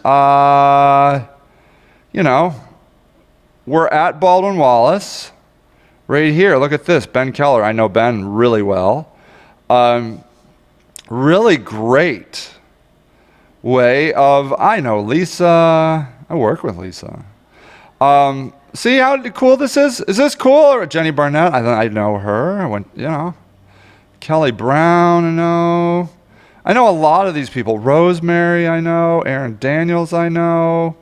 you know, were at Baldwin Wallace. Right here, look at this, Ben Keller. I know Ben really well. Really great way of, I know Lisa, I work with Lisa. See how cool this is? Is this cool? Or Jenny Barnett, I know her. I went, you know. Kelly Brown, I know a lot of these people. Rosemary, I know. Aaron Daniels, I know.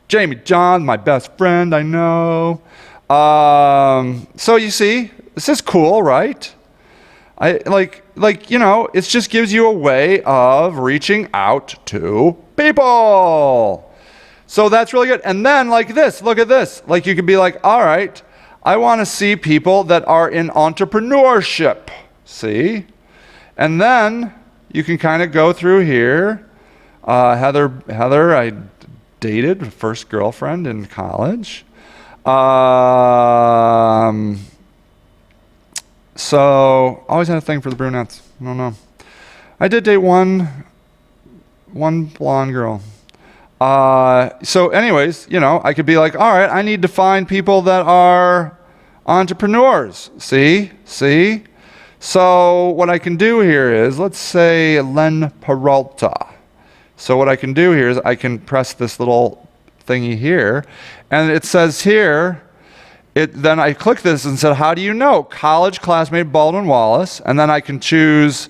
Jamie John, my best friend, I know. So you see, this is cool, right? I like, you know, it just gives you a way of reaching out to people. So that's really good. And then like this, look at this. Like you could be like, all right, I want to see people that are in entrepreneurship. See? And then you can kind of go through here. Heather, I dated, first girlfriend in college. So always had a thing for the brunettes. I don't know. I did date one blonde girl. So anyways, you know, I could be like, all right, I need to find people that are entrepreneurs. See? So what I can do here is, let's say Len Peralta. So what I can do here is I can press this little thingy here, and it says here, then I click this and said, how do you know? College classmate Baldwin Wallace, and then I can choose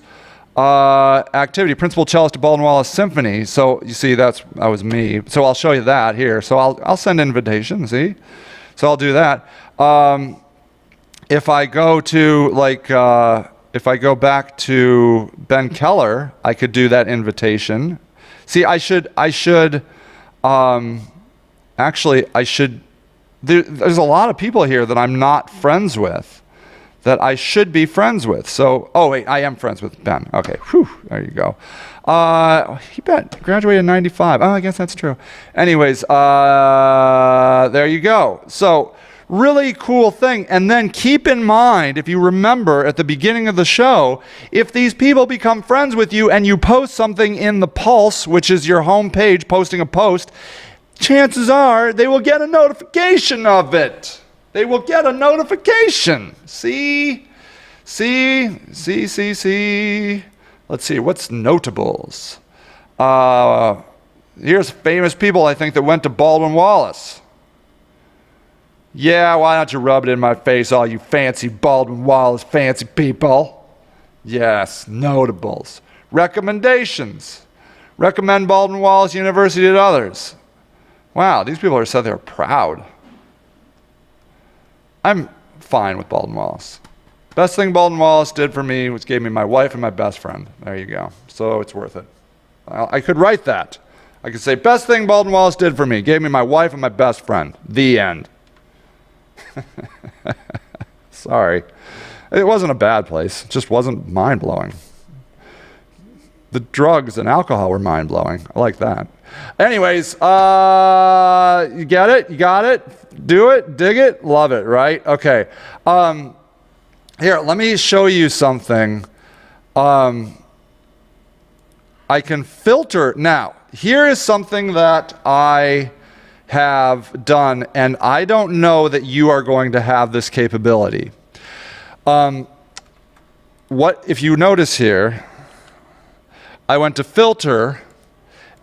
Activity, principal cellist to Baldwin Wallace Symphony. So you see, that was me. So I'll show you that here. So I'll send invitation, see? So I'll do that. If I go to if I go back to Ben Keller, I could do that invitation. See, there's a lot of people here that I'm not friends with, that I should be friends with. So, oh wait, I am friends with Ben. Okay, whew, there you go. He graduated in 95. Oh, I guess that's true. Anyways, there you go. So, really cool thing. And then keep in mind, if you remember at the beginning of the show, if these people become friends with you and you post something in the Pulse, which is your homepage, posting a post, chances are they will get a notification of it. They will get a notification. See? Let's see, what's notables? Here's famous people, I think, that went to Baldwin Wallace. Yeah, why don't you rub it in my face, all you fancy Baldwin Wallace fancy people? Yes, notables. Recommendations. Recommend Baldwin Wallace University to others. Wow, these people are said they're proud. I'm fine with Baldwin Wallace. Best thing Baldwin Wallace did for me was gave me my wife and my best friend. There you go. So it's worth it. I could write that. I could say, best thing Baldwin Wallace did for me, gave me my wife and my best friend. The end. Sorry. It wasn't a bad place. It just wasn't mind-blowing. The drugs and alcohol were mind-blowing. I like that. Anyways, you get it? You got it? Do it? Dig it? Love it, right? Okay. Here, let me show you something. I can filter. Now, here is something that I have done, and I don't know that you are going to have this capability. What if you notice here, I went to filter,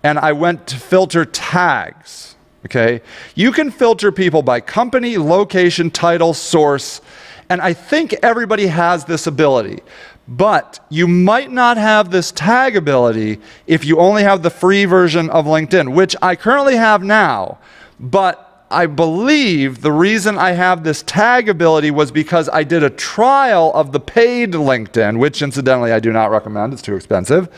and I went to filter tags, okay? You can filter people by company, location, title, source, and I think everybody has this ability. But you might not have this tag ability if you only have the free version of LinkedIn, which I currently have now. But I believe the reason I have this tag ability was because I did a trial of the paid LinkedIn, which incidentally I do not recommend. It's too expensive.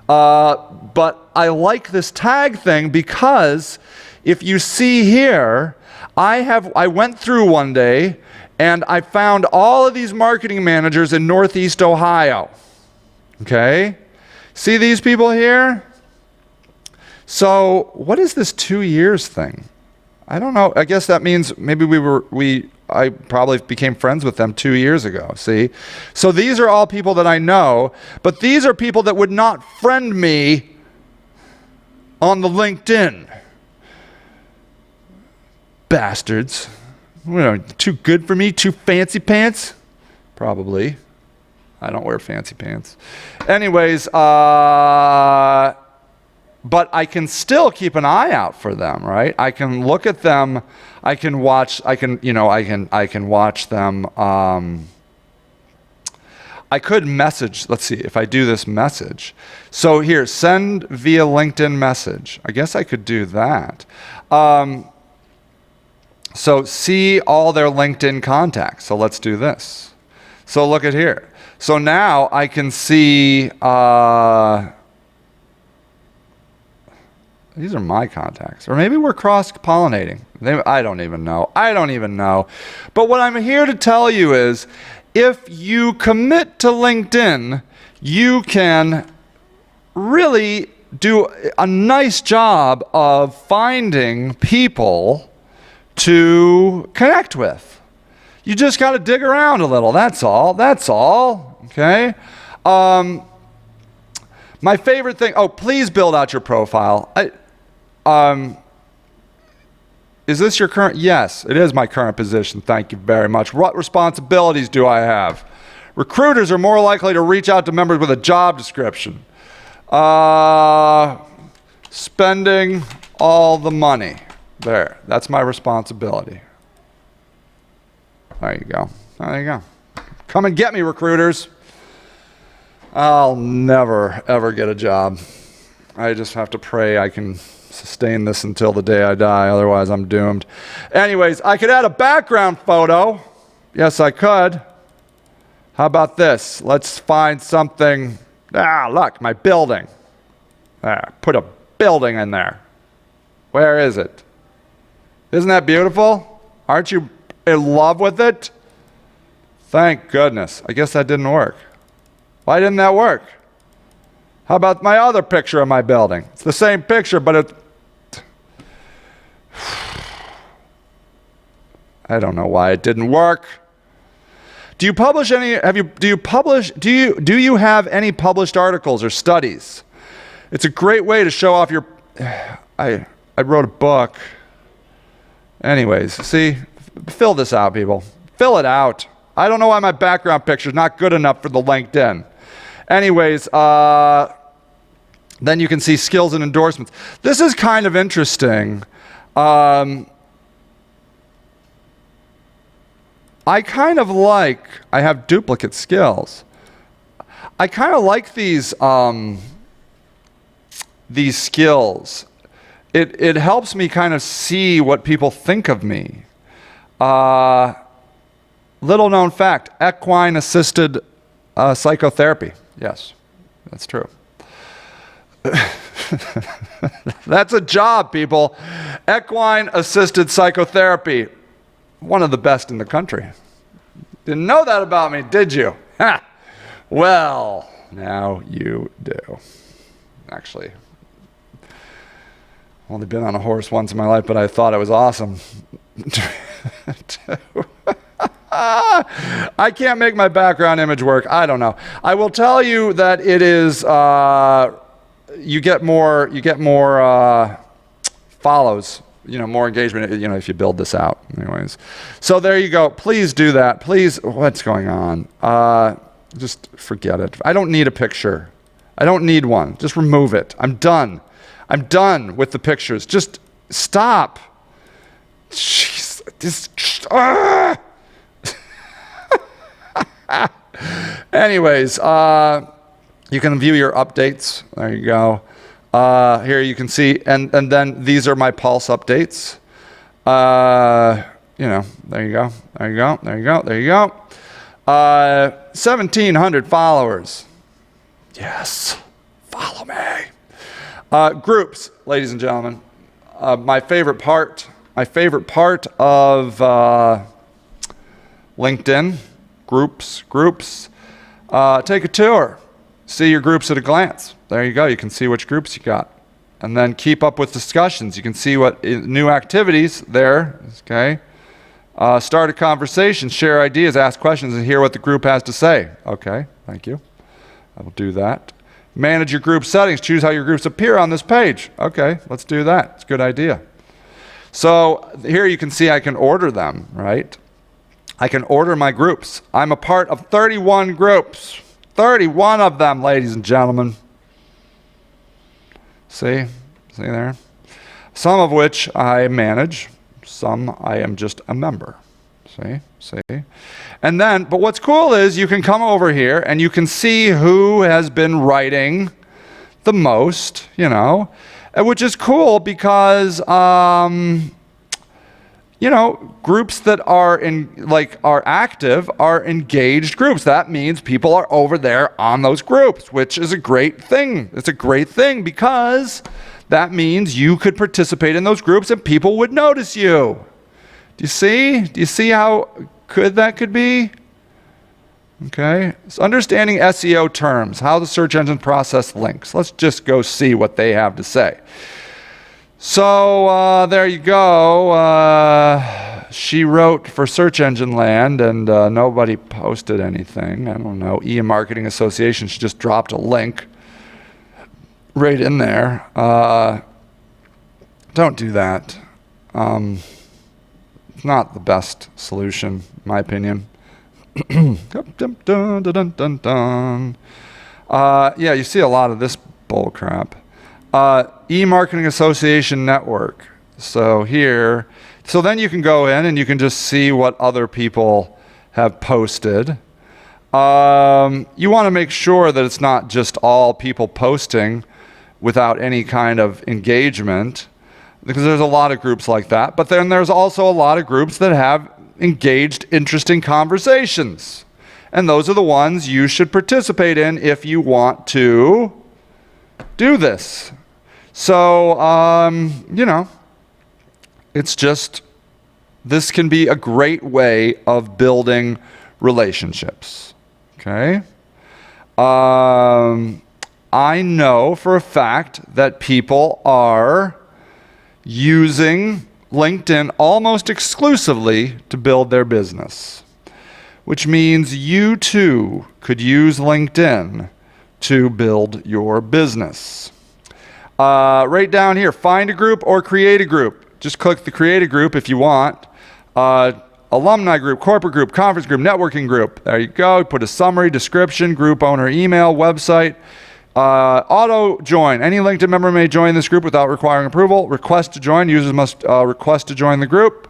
But I like this tag thing because if you see here, I went through one day and I found all of these marketing managers in Northeast Ohio. Okay? See these people here? So what is this 2 years thing? I don't know. I guess that means maybe I probably became friends with them 2 years ago, see? So these are all people that I know, but these are people that would not friend me on the LinkedIn. Bastards. Too good for me? Too fancy pants? Probably. I don't wear fancy pants. Anyways, but I can still keep an eye out for them, right? I can look at them. I can watch them. I could message. Let's see if I do this message. So here, send via LinkedIn message. I guess I could do that. So see all their LinkedIn contacts. So let's do this. So look at here. So now I can see, these are my contacts. Or maybe we're cross-pollinating. I don't even know. But what I'm here to tell you is, if you commit to LinkedIn, you can really do a nice job of finding people to connect with. You just got to dig around a little. That's all. Okay? My favorite thing, please build out your profile. Is this your current? Yes, it is my current position. Thank you very much. What responsibilities do I have? Recruiters are more likely to reach out to members with a job description. Spending all the money. There, that's my responsibility. There you go. Come and get me, recruiters. I'll never, ever get a job. I just have to pray I can sustain this until the day I die. Otherwise, I'm doomed. Anyways, I could add a background photo. Yes, I could. How about this? Let's find something. Look, my building. Put a building in there. Where is it? Isn't that beautiful? Aren't you in love with it? Thank goodness. I guess that didn't work. Why didn't that work? How about my other picture of my building? It's the same picture, but it... I don't know why it didn't work. Do you publish any, do you have any published articles or studies? It's a great way to show off your, I wrote a book. Anyways, see, fill this out, people. Fill it out. I don't know why my background picture is not good enough for the LinkedIn. Anyways, then you can see skills and endorsements. This is kind of interesting. I kind of like, I have duplicate skills. I kind of like these skills. It helps me kind of see what people think of me. Little known fact, equine assisted psychotherapy. Yes, that's true. That's a job, people. Equine assisted psychotherapy. One of the best in the country. Didn't know that about me, did you? Ha! Well, now you do. Actually, only been on a horse once in my life, but I thought it was awesome. I can't make my background image work. I don't know. I will tell you that it is, you get more follows, more engagement, if you build this out. Anyways, so there you go. Please do that. Please, what's going on? Just forget it. I don't need a picture. I don't need one. Just remove it. I'm done. I'm done with the pictures. Just stop. Jeez, Anyways, you can view your updates. There you go. Here you can see, and then these are my pulse updates. There you go. There you go. There you go. There you go. 1,700 followers. Yes. Follow me. Groups, ladies and gentlemen. My favorite part of LinkedIn. Groups. Take a tour. See your groups at a glance. There you go. You can see which groups you got. And then keep up with discussions. You can see what new activities there. Okay. Start a conversation, share ideas, ask questions, and hear what the group has to say. Okay, thank you. I will do that. Manage your group settings. Choose how your groups appear on this page. Okay, let's do that. It's a good idea. So here you can see I can order them, right? I can order my groups. I'm a part of 31 groups. 31 of them, ladies and gentlemen. See there? Some of which I manage. Some I am just a member. See? And then, but what's cool is you can come over here and you can see who has been writing the most, which is cool because, groups that are active are engaged groups. That means people are over there on those groups, which is a great thing. It's a great thing because that means you could participate in those groups and people would notice you. Do you see? Do you see how good that could be? Okay. So understanding SEO terms, how the search engine process links. Let's just go see what they have to say. So there you go. She wrote for Search Engine Land and nobody posted anything. I don't know. E-Marketing Association, she just dropped a link right in there. Don't do that. It's not the best solution, in my opinion. Yeah, you see a lot of this bull crap. E-Marketing Association Network. So then you can go in and you can just see what other people have posted. You want to make sure that it's not just all people posting without any kind of engagement, because there's a lot of groups like that. But then there's also a lot of groups that have engaged, interesting conversations. And those are the ones you should participate in if you want to do this. So, it's just, this can be a great way of building relationships. Okay? I know for a fact that people are using LinkedIn almost exclusively to build their business, which means you too could use LinkedIn to build your business. Right down here, find a group or create a group. Just click the create a group if you want. Alumni group, corporate group, conference group, networking group. There you go. Put a summary, description, group owner, email, website. Auto join. Any LinkedIn member may join this group without requiring approval. Request to join. Users must request to join the group.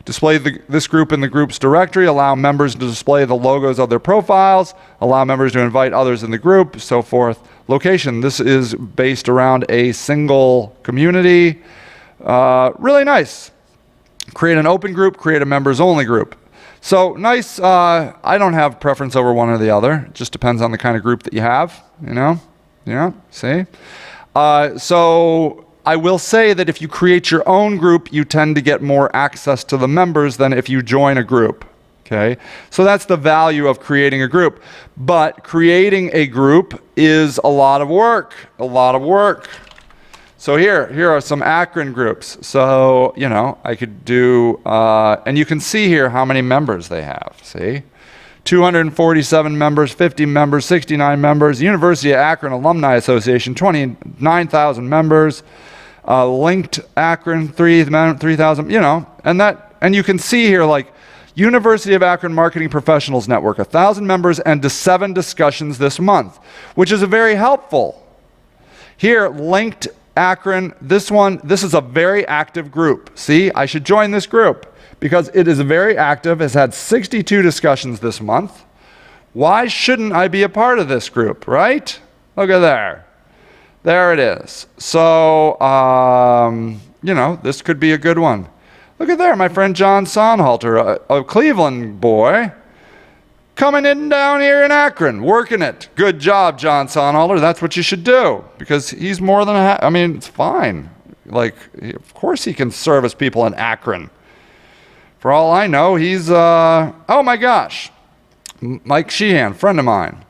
Display this group in the group's directory. Allow members to display the logos of their profiles. Allow members to invite others in the group, so forth. Location. This is based around a single community. Really nice. Create an open group. Create a members only group. So nice. I don't have preference over one or the other. It just depends on the kind of group that you have, Yeah, see? So I will say that if you create your own group, you tend to get more access to the members than if you join a group, okay? So that's the value of creating a group. But creating a group is a lot of work, So here are some Akron groups. So, I could do, and you can see here how many members they have, see? 247 members, 50 members, 69 members. University of Akron Alumni Association, 29,000 members. Linked Akron, 3,000, and you can see here, like, University of Akron Marketing Professionals Network, 1,000 members and 7 discussions this month, which is very helpful. Here, Linked Akron, this is a very active group. See, I should join this group because it is very active, has had 62 discussions this month. Why shouldn't I be a part of this group, right? Look at there. There it is. So, this could be a good one. Look at there, my friend John Sonhalter, a Cleveland boy, coming in down here in Akron, working it. Good job, John Sonhalter. That's what you should do, because he's more than it's fine. Like, of course he can service people in Akron. For all I know, he's, oh my gosh, Mike Sheehan, friend of mine.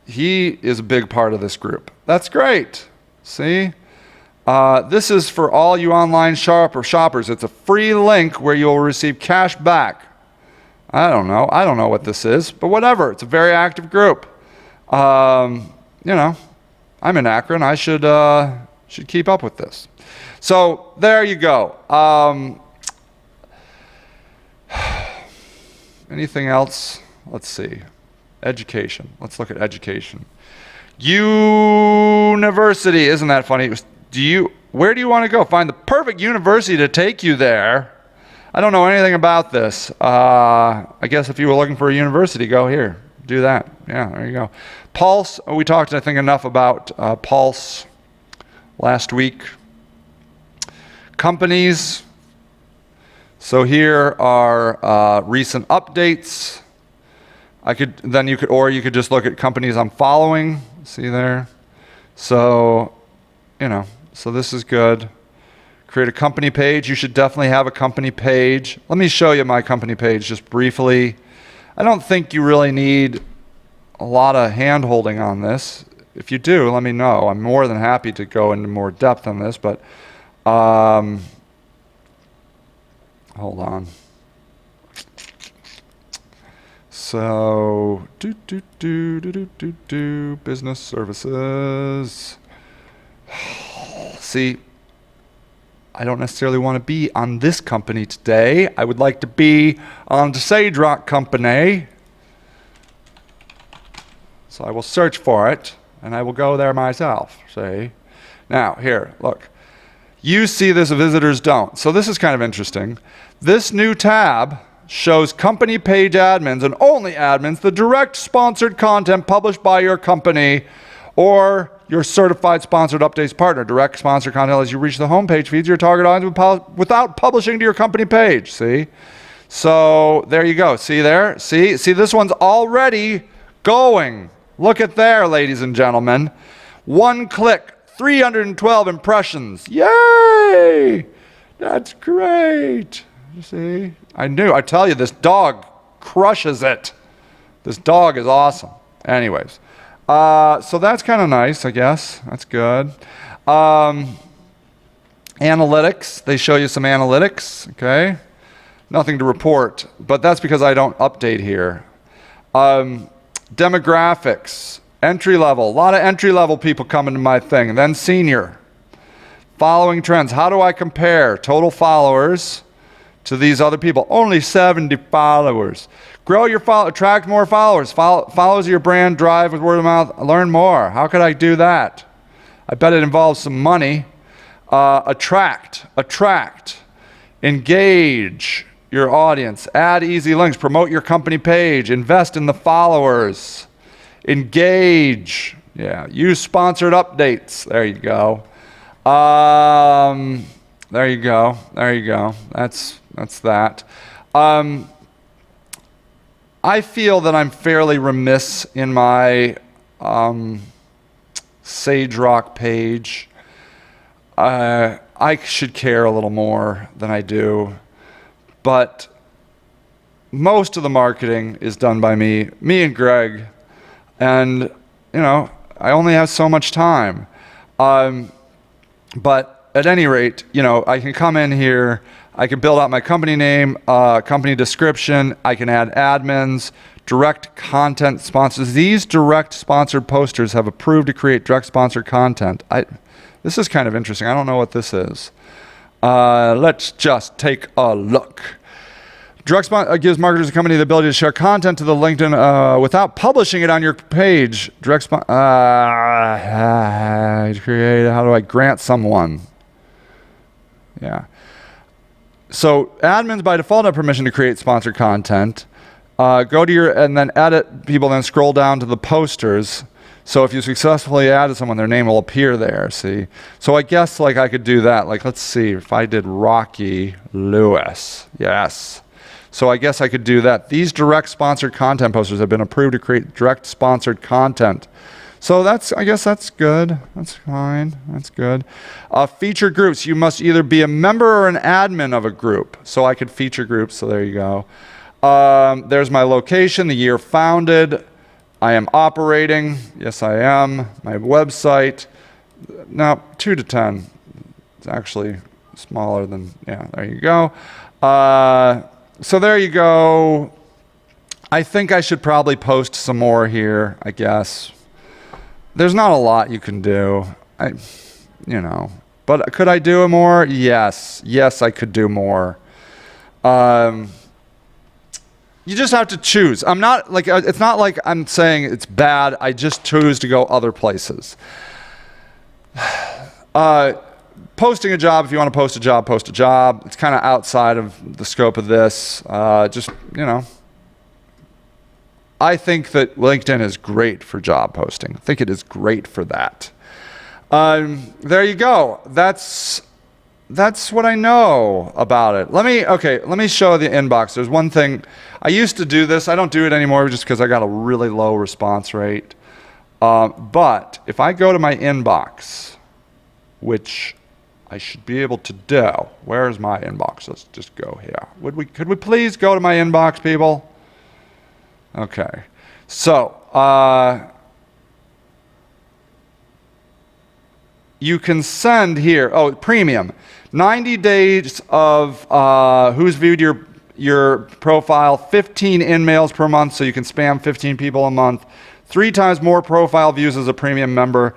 He is a big part of this group. That's great. See? This is for all you online shoppers. It's a free link where you'll receive cash back. I don't know what this is, but whatever. It's a very active group. I'm in Akron. I should keep up with this. So there you go. Anything else? Let's see. Education. Let's look at education. University. Isn't that funny? Where do you want to go? Find the perfect university to take you there. I don't know anything about this. I guess if you were looking for a university, go here. Do that. Yeah, there you go. Pulse. We talked, I think, enough about Pulse last week. Companies. So here are recent updates. You could just look at companies I'm following. See there? So, so this is good. Create a company page. You should definitely have a company page. Let me show you my company page just briefly. I don't think you really need a lot of hand-holding on this. If you do, let me know. I'm more than happy to go into more depth on this, but hold on. So, business services. See, I don't necessarily want to be on this company today. I would like to be on the Sage Rock company. So I will search for it, and I will go there myself, see? Now, here, look. You see this, visitors don't. So this is kind of interesting. This new tab, shows company page admins and only admins the direct sponsored content published by your company or your certified sponsored updates partner. Direct sponsored content as you reach the homepage feeds your target audience without publishing to your company page. See? So there you go. See there? See, this one's already going. Look at there, ladies and gentlemen. 1 click, 312 impressions. Yay! That's great. You see? I tell you, this dog crushes it. This dog is awesome. Anyways, so that's kind of nice, I guess. That's good. Analytics, they show you some analytics, okay? Nothing to report, but that's because I don't update here. Demographics, entry level, a lot of entry level people coming to my thing, and then senior. Following trends, how do I compare total followers to these other people? Only 70 followers. Grow your attract more followers. Follows your brand, drive with word of mouth, learn more. How could I do that? I bet it involves some money. Attract, engage your audience, add easy links, promote your company page, invest in the followers, engage, use sponsored updates. There you go. There you go. That's that. I feel that I'm fairly remiss in my Sage Rock page. I should care a little more than I do, but most of the marketing is done by me and Greg, and I only have so much time. But at any rate, I can come in here, I can build out my company name, company description, I can add admins, direct content sponsors. These direct sponsored posters have approved to create direct sponsored content. This is kind of interesting. I don't know what this is. Let's just take a look. Direct gives marketers and company the ability to share content to the LinkedIn without publishing it on your page. Direct create. How do I grant someone? Yeah. So admins by default have permission to create sponsored content. Go to and then edit people, then scroll down to the posters. So if you successfully added someone, their name will appear there, see? So I guess I could do that. Let's see, if I did Rocky Lewis, yes. So I guess I could do that. These direct sponsored content posters have been approved to create direct sponsored content. So I guess that's good. That's fine. That's good. Feature groups. You must either be a member or an admin of a group. So I could feature groups. So there you go. There's my location, the year founded. I am operating. Yes, I am. My website. Now, 2 to 10. It's actually smaller than, there you go. So there you go. I think I should probably post some more here, I guess. There's not a lot you can do. But could I do more? Yes. Yes, I could do more. You just have to choose. I'm not it's not like I'm saying it's bad. I just choose to go other places. Posting a job, if you want to post a job, post a job. It's kind of outside of the scope of this. I think that LinkedIn is great for job posting. I think it is great for that. There you go. That's what I know about it. Let me show the inbox. There's one thing. I used to do this. I don't do it anymore just because I got a really low response rate. But if I go to my inbox, which I should be able to do. Where's my inbox? Let's just go here. Could we please go to my inbox, people? Okay. So, you can send here, premium. 90 days of who's viewed your profile, 15 in-mails per month, so you can spam 15 people a month, 3 times more profile views as a premium member.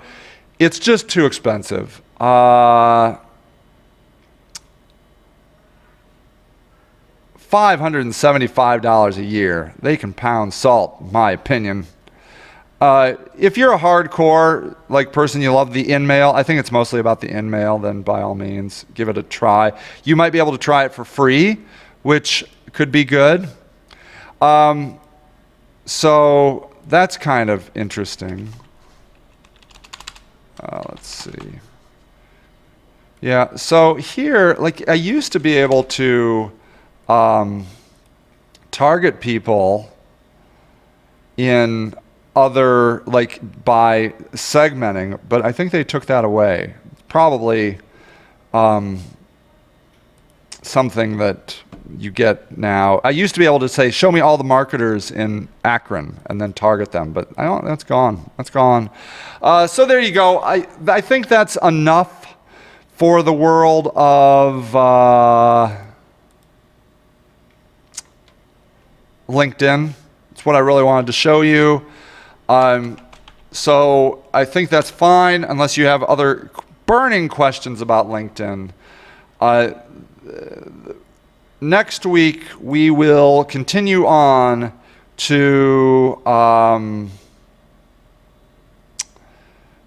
It's just too expensive. $575 a year. They can pound salt, in my opinion. If you're a hardcore person, you love the in-mail, I think it's mostly about the in-mail, then by all means, give it a try. You might be able to try it for free, which could be good. So that's kind of interesting. Let's see. Yeah, so here, like I used to be able to target people in other, like by segmenting, but I think they took that away. Probably something that you get now. I used to be able to say, show me all the marketers in Akron and then target them, but I don't, that's gone. That's gone. So there you go. I think that's enough for the world of LinkedIn. It's what I really wanted to show you. So I think that's fine unless you have other burning questions about LinkedIn. Next week, we will continue on to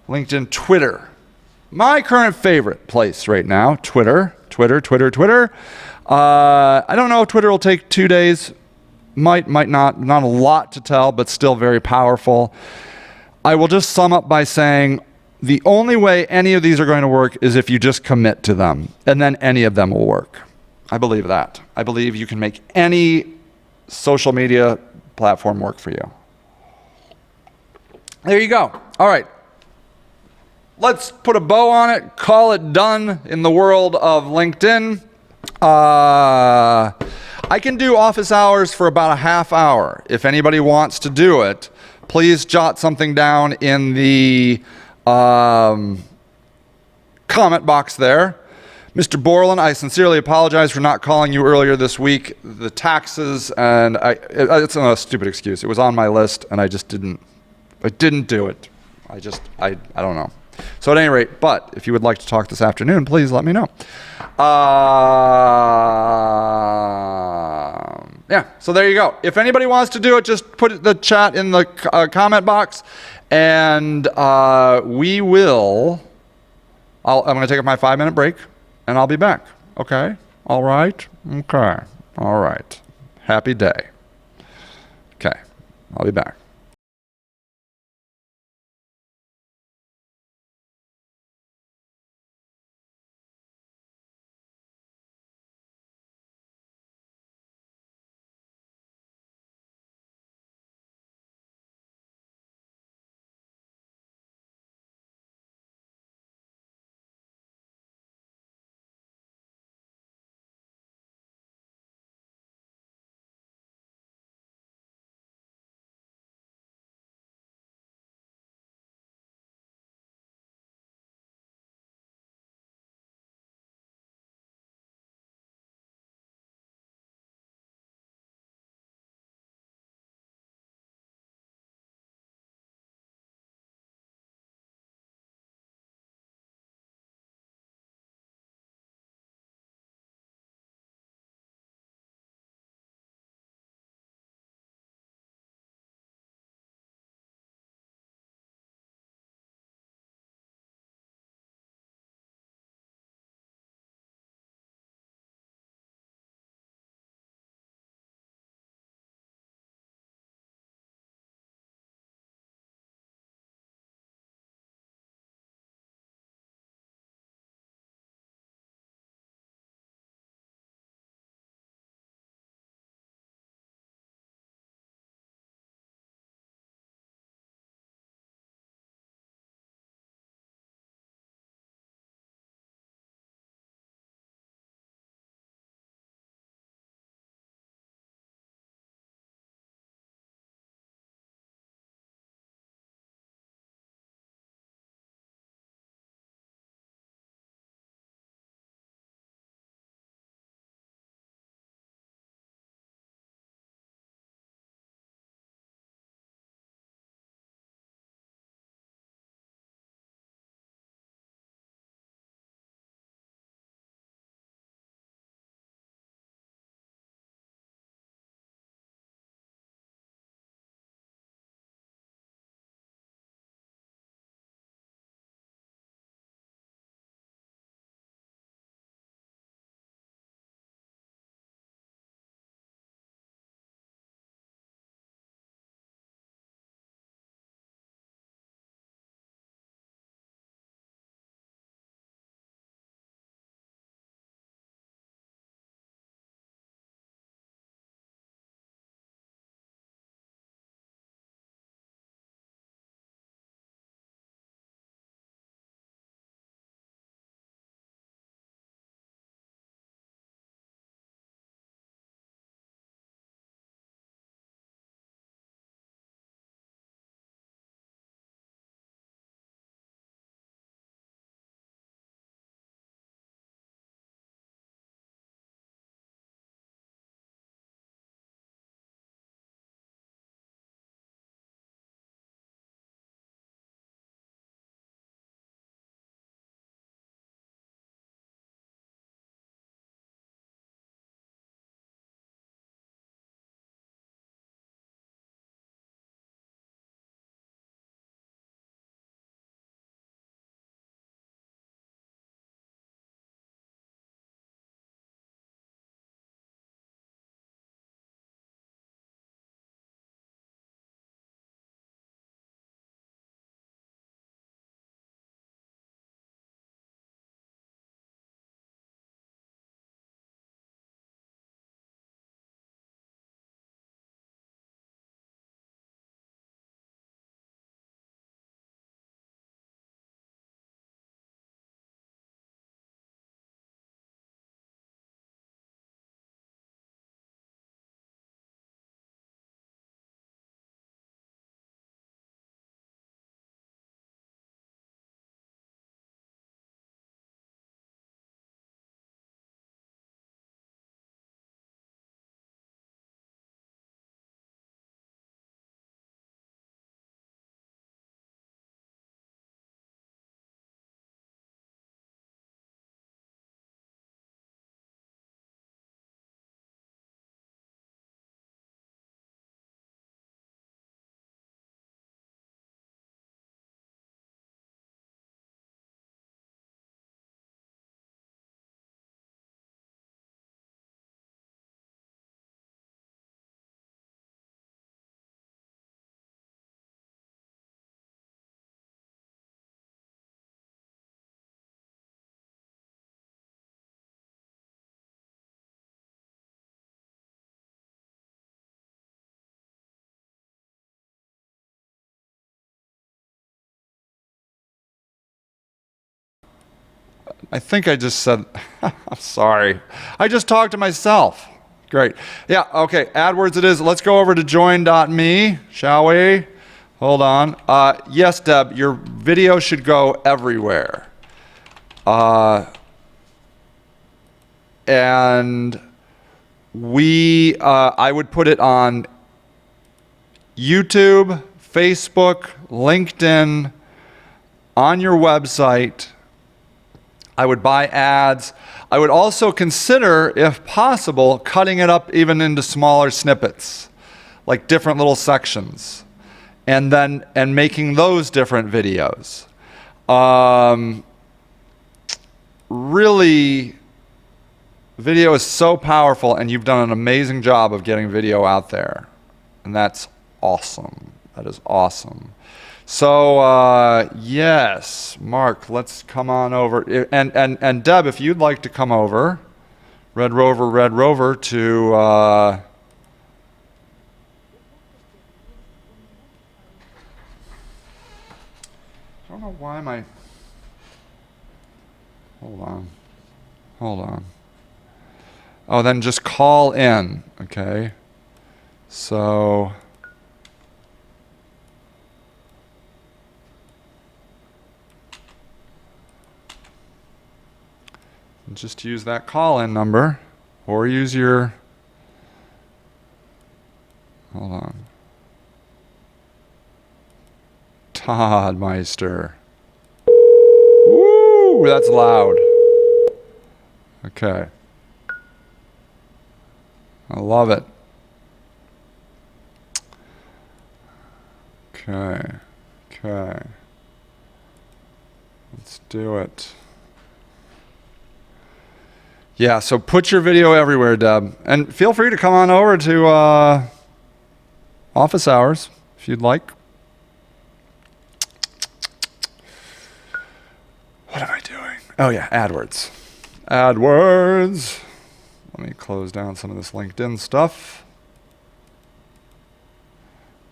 LinkedIn, Twitter. My current favorite place right now, Twitter. I don't know if Twitter will take 2 days. Might not. Not a lot to tell, but still very powerful. I will just sum up by saying the only way any of these are going to work is if you just commit to them, and then any of them will work. I believe that. I believe you can make any social media platform work for you. There you go. All right. Let's put a bow on it, call it done in the world of LinkedIn. I can do office hours for about a half hour. If anybody wants to do it, please jot something down in the comment box there. Mr. Borland, I sincerely apologize for not calling you earlier this week. The taxes, and it's a stupid excuse. It was on my list, and I didn't do it. I don't know. So at any rate, but if you would like to talk this afternoon, please let me know. Yeah, so there you go. If anybody wants to do it, just put the chat in the comment box, and we will. I'm going to take my 5-minute break, and I'll be back. Okay? All right? Okay. All right. Happy day. Okay. I'll be back. I think I just said, I'm sorry. I just talked to myself. Great. Yeah, okay, AdWords it is. Let's go over to join.me, shall we? Hold on. Yes, Deb, your video should go everywhere. And I would put it on YouTube, Facebook, LinkedIn, on your website. I would buy ads. I would also consider, if possible, cutting it up even into smaller snippets, like different little sections, and making those different videos. Really, video is so powerful, and you've done an amazing job of getting video out there, and that's awesome. That is awesome. So, yes, Mark, let's come on over. And Deb, if you'd like to come over, Red Rover, to, I don't know why hold on. Oh, then just call in, okay? So, just use that call-in number, or use your, hold on, Todd Meister. Woo, that's loud. Okay. I love it. Okay. Let's do it. Yeah, so put your video everywhere, Deb. And feel free to come on over to office hours if you'd like. What am I doing? Oh yeah, AdWords. Let me close down some of this LinkedIn stuff.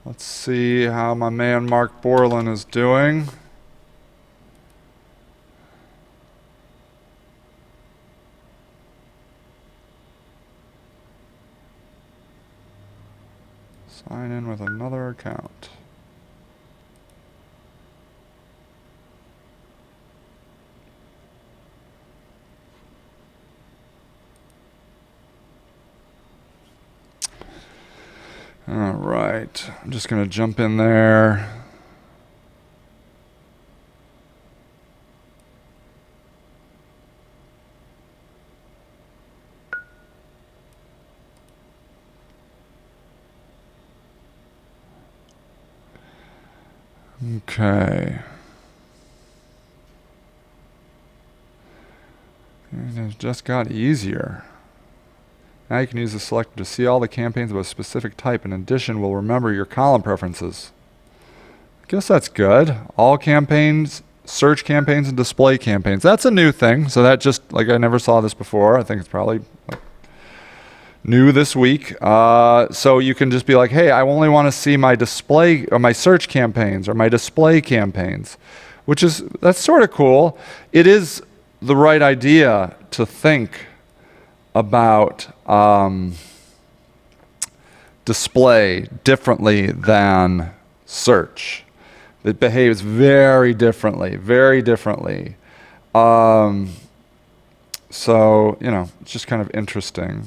Let's see how my man Mark Borland is doing. Sign in with another account. All right, I'm just going to jump in there. Okay. And it just got easier. Now you can use the selector to see all the campaigns of a specific type. In addition, we'll remember your column preferences. I guess that's good. All campaigns, search campaigns, and display campaigns. That's a new thing. So that just, like, I never saw this before. I think it's probably new this week. So you can just be like, hey, I only want to see my display or my search campaigns or my display campaigns, that's sort of cool. It is the right idea to think about display differently than search. It behaves very differently. So, it's just kind of interesting.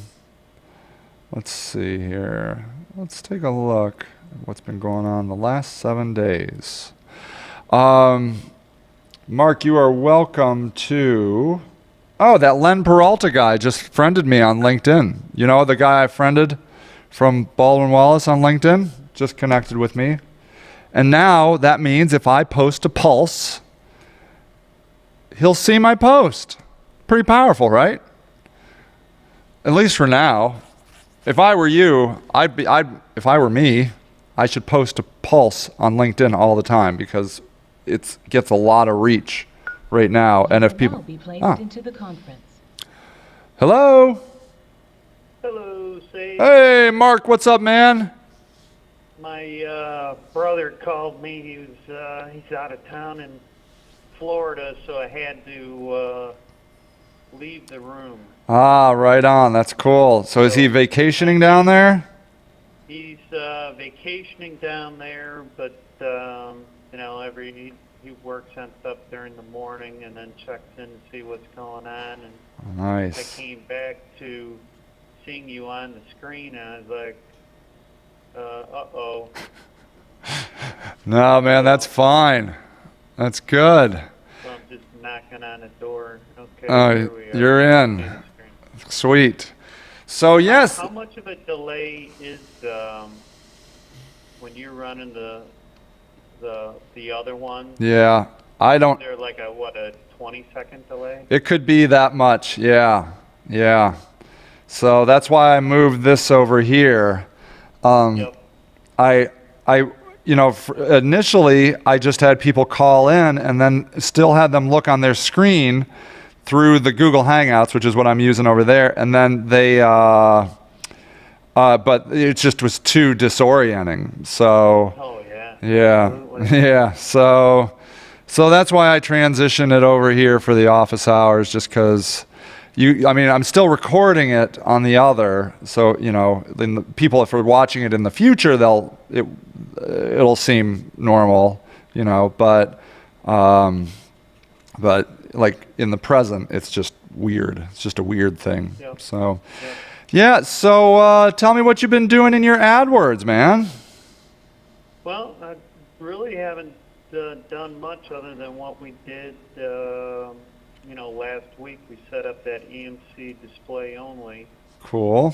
Let's see here. Let's take a look at what's been going on the last 7 days. Mark, you are welcome to... Oh, that Len Peralta guy just friended me on LinkedIn. You know, the guy I friended from Baldwin Wallace on LinkedIn just connected with me. And now that means if I post a Pulse, he'll see my post. Pretty powerful, right? At least for now. If I were you, if I were me, I should post a Pulse on LinkedIn all the time because it gets a lot of reach right now. And if people be placed into the conference. Hello, Sage. hey Mark, what's up, man? My brother called me. He's out of town in Florida, so I had to leave the room. Ah, right on. That's cool. So is he vacationing down there? He's vacationing down there, but he works on stuff during the morning and then checks in to see what's going on. And I Nice. came back to seeing you on the screen, and I was like, uh-oh. No, man, that's fine. That's good. So I'm just knocking on the door. Okay, Oh, here we are. you're in. See the screen. Sweet. So yes, How much of a delay is when you're running the other one? yeah, I don't. Is there like a 20-second delay? It could be that much. Yeah, yeah. So that's why I moved this over here. Yep. I, initially I just had people call in and then still had them look on their screen through the Google Hangouts, which is what I'm using over there, and then they, but it just was too disorienting. So, Oh yeah. yeah, Absolutely. yeah. So that's why I transitioned it over here for the office hours, just because. I'm still recording it on the other, so then the people, if are watching it in the future, it'll seem normal, but like in the present, it's just weird. It's just a weird thing. Yep. So, Yep. yeah. So tell me what you've been doing in your AdWords, man. Well, I really haven't done much other than what we did. Last week we set up that EMC display only. Cool.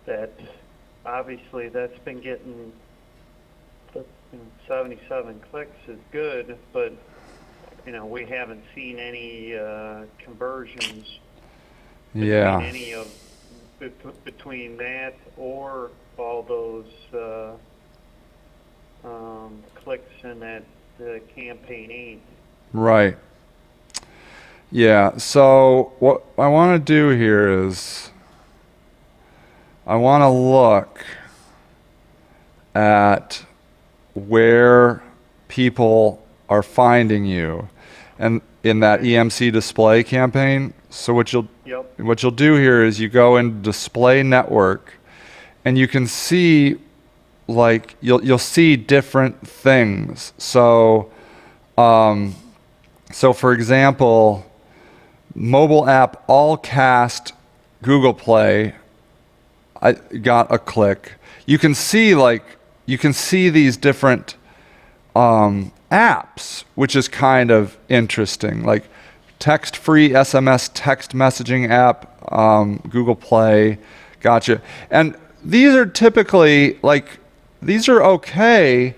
That obviously that's been getting 77 clicks is good, but we haven't seen any conversions Yeah. between any of between that or all those clicks in that campaign 8. Right. Yeah, so what I want to do here is I want to look at where people are finding you and in that EMC display campaign. So what you'll Yep. do here is you go in display network and you can see like you'll see different things. So for example, mobile app all cast Google Play, I got a click. You can see these different apps, which is kind of interesting, like text-free SMS text messaging app, Google Play, gotcha. And these are typically these are okay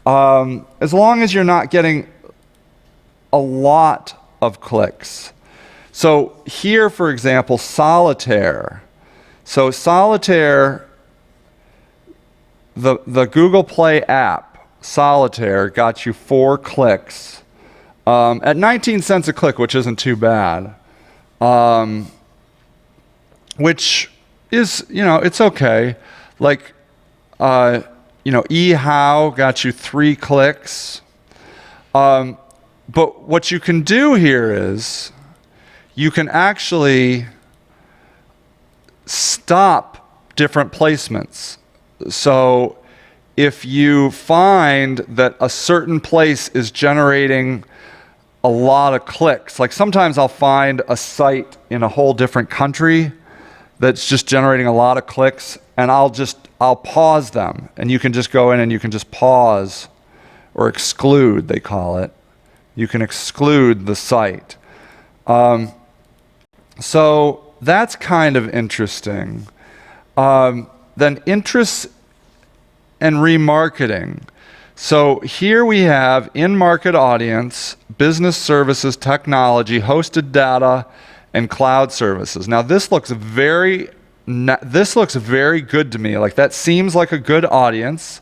as long as you're not getting a lot of clicks. So here, for example, Solitaire. So Solitaire, the Google Play app, Solitaire, got you 4 clicks at 19 cents a click, which isn't too bad. Which is, it's okay. Like, eHow got you 3 clicks. But what you can do here is you can actually stop different placements. So if you find that a certain place is generating a lot of clicks, like sometimes I'll find a site in a whole different country that's just generating a lot of clicks, and I'll pause them, and you can just go in and you can just pause or exclude, they call it. You can exclude the site. So that's kind of interesting. Then interests and remarketing. So here we have in-market audience, business services, technology, hosted data, and cloud services. Now this looks very good to me. Like that seems like a good audience.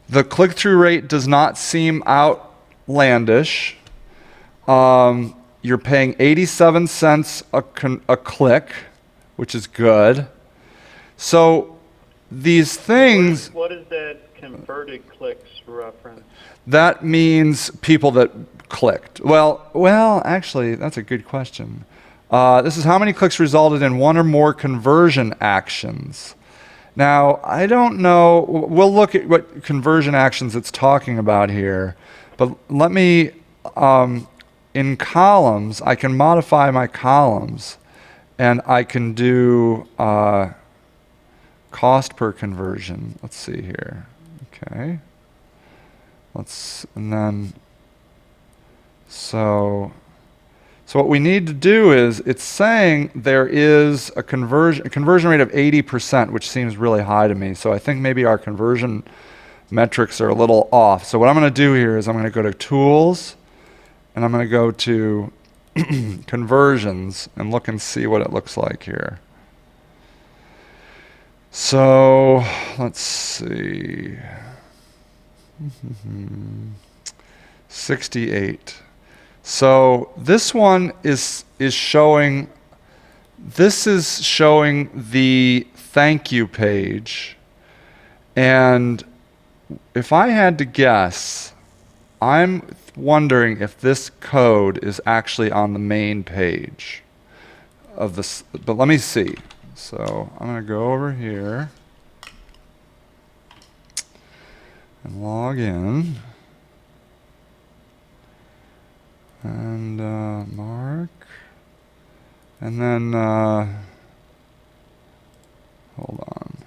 The click-through rate does not seem outlandish. You're paying 87 cents a click, which is good. So these things, What is that converted clicks reference? that means people that clicked. Well, actually, that's a good question. This is how many clicks resulted in one or more conversion actions. Now, I don't know. We'll look at what conversion actions it's talking about here. But let me, in columns, I can modify my columns. And I can do cost per conversion. Let's see here. Okay. And then, so what we need to do is, it's saying there is a conversion rate of 80%, which seems really high to me. So I think maybe our conversion metrics are a little off. So what I'm going to do here is I'm going to go to Tools, and I'm going to go to Conversions and look and see what it looks like here. So let's see. 68. So this one is showing, this is showing the thank you page. And if I had to guess, I'm wondering if this code is actually on the main page of this, but let me see. So I'm going to go over here and log in. And Mark. And then, hold on.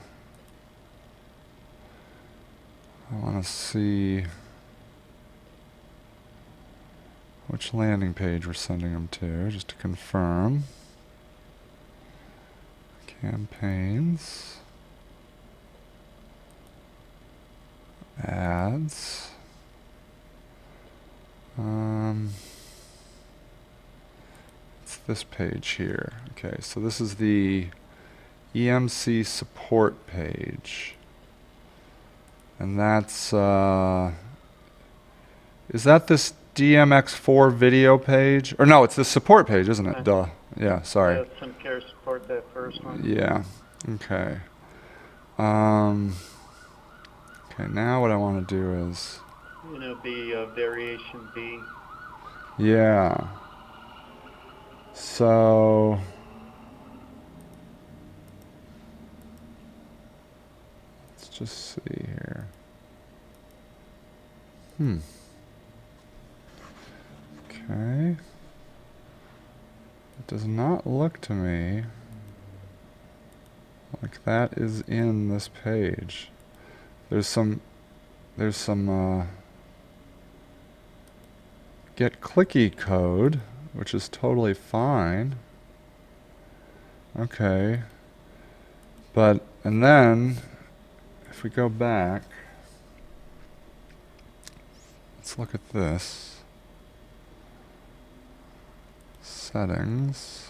I want to see which landing page we're sending them to, just to confirm. Campaigns. Ads. It's this page here. Okay, so this is the EMC support page. And that's, is that this DMX4 video page? Or no, it's the support page, isn't it? Duh. Yeah, sorry. Yeah, SimCare support that first one. Yeah. Okay. Okay, now what I want to do is, You know, the variation B. yeah. So let's just see here. Okay. It does not look to me like that is in this page. There's some get clicky code, which is totally fine. Okay. And then if we go back, let's look at this. Settings.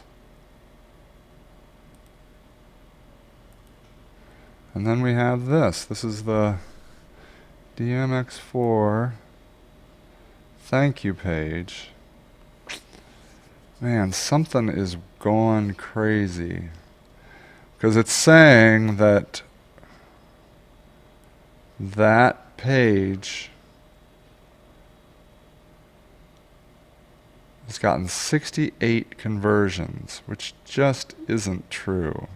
And then we have this. This is the DMX4 thank you page. Man, something is going crazy. Because it's saying that that page has gotten 68 conversions, which just isn't true.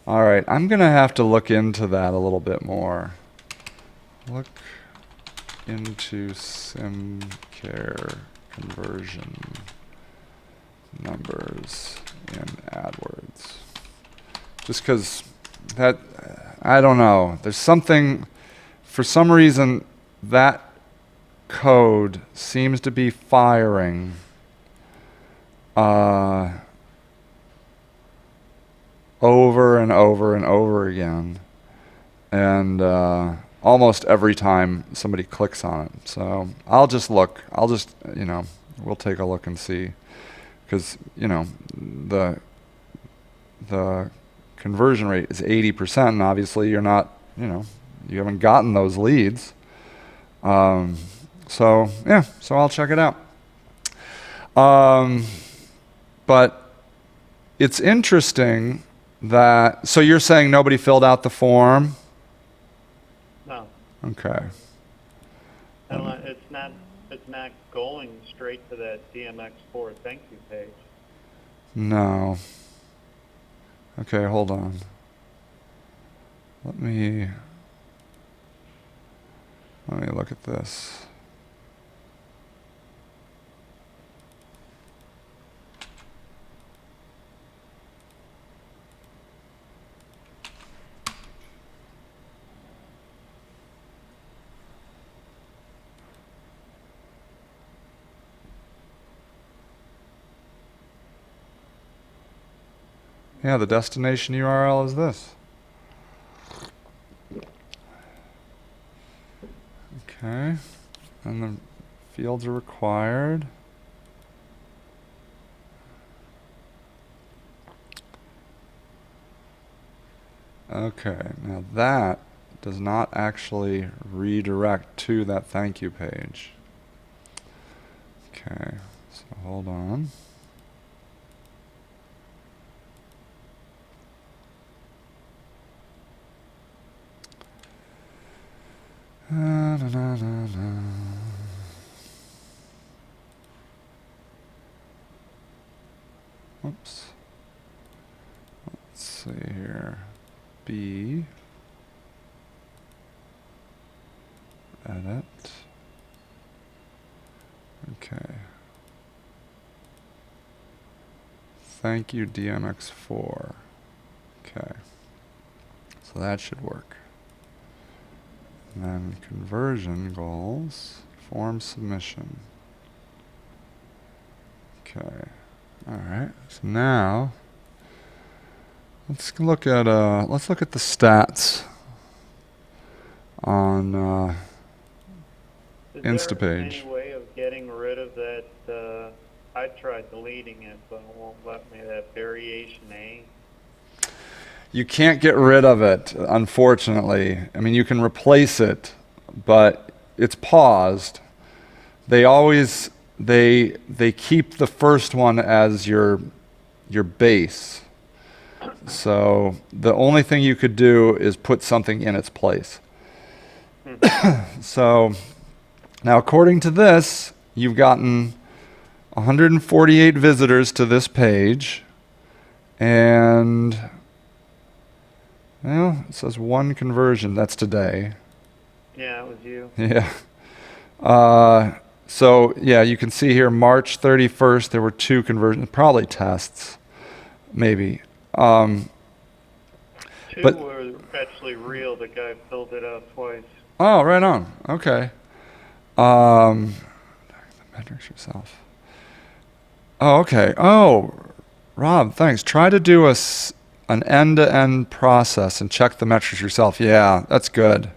All right, I'm going to have to look into that a little bit more. Look into SimCare conversion numbers in AdWords. Just because that, I don't know. There's something, for some reason, that code seems to be firing over and over and over again, and almost every time somebody clicks on it. So I'll just look. We'll take a look and see, because the conversion rate is 80%, and obviously you're not, you haven't gotten those leads. So I'll check it out. But it's interesting that, so you're saying nobody filled out the form? No, Okay. it's not going straight to that DMX4 thank you page. No. Okay, hold on. Let me look at this. Yeah, the destination URL is this. Okay, and the fields are required. Okay, now that does not actually redirect to that thank you page. Okay, so hold on. Na, na, na, na. Oops. Let's see here. B. Edit. Okay. Thank you, DMX4. Okay. So that should work. And then conversion goals, form submission. Okay. All right. So now let's look at the stats on Is there Instapage. any way of getting rid of that? I tried deleting it, but it won't let me. That variation A. You can't get rid of it, unfortunately. I mean, you can replace it, but it's paused. They always they keep the first one as your base. So the only thing you could do is put something in its place. So now, according to this, you've gotten 148 visitors to this page, and well, it says one conversion. That's today. Yeah, it was you. Yeah. So yeah, you can see here March 31st there were 2 conversions, probably tests, maybe. Two But- were actually real. The guy filled it out twice. Oh, right on. Okay. The metrics yourself. Oh, okay. Oh, Rob, thanks. Try to do an end-to-end process and check the metrics yourself. Yeah, that's good.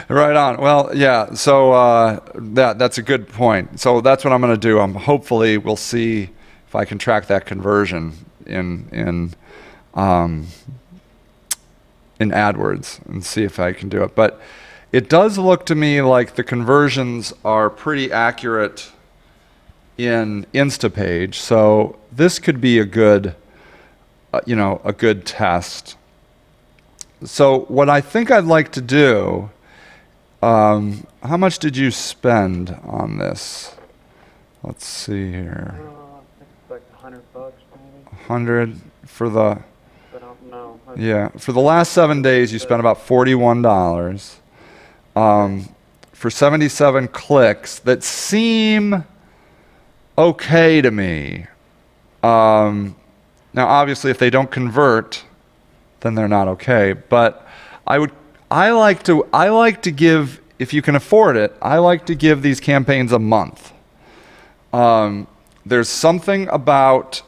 Right on. Well, yeah. So that's a good point. So that's what I'm going to do. Hopefully we'll see if I can track that conversion in AdWords and see if I can do it. But it does look to me like the conversions are pretty accurate in Instapage. So this could be a good, a good test. So what I think I'd like to do, how much did you spend on this? Let's see here. I think it's like $100 maybe. 100 for the, I don't know. yeah, for the last 7 days you spent about $41. For 77 clicks that seem okay to me. Now obviously if they don't convert, then they're not okay. But I like to give, if you can afford it, I like to give these campaigns a month. There's something about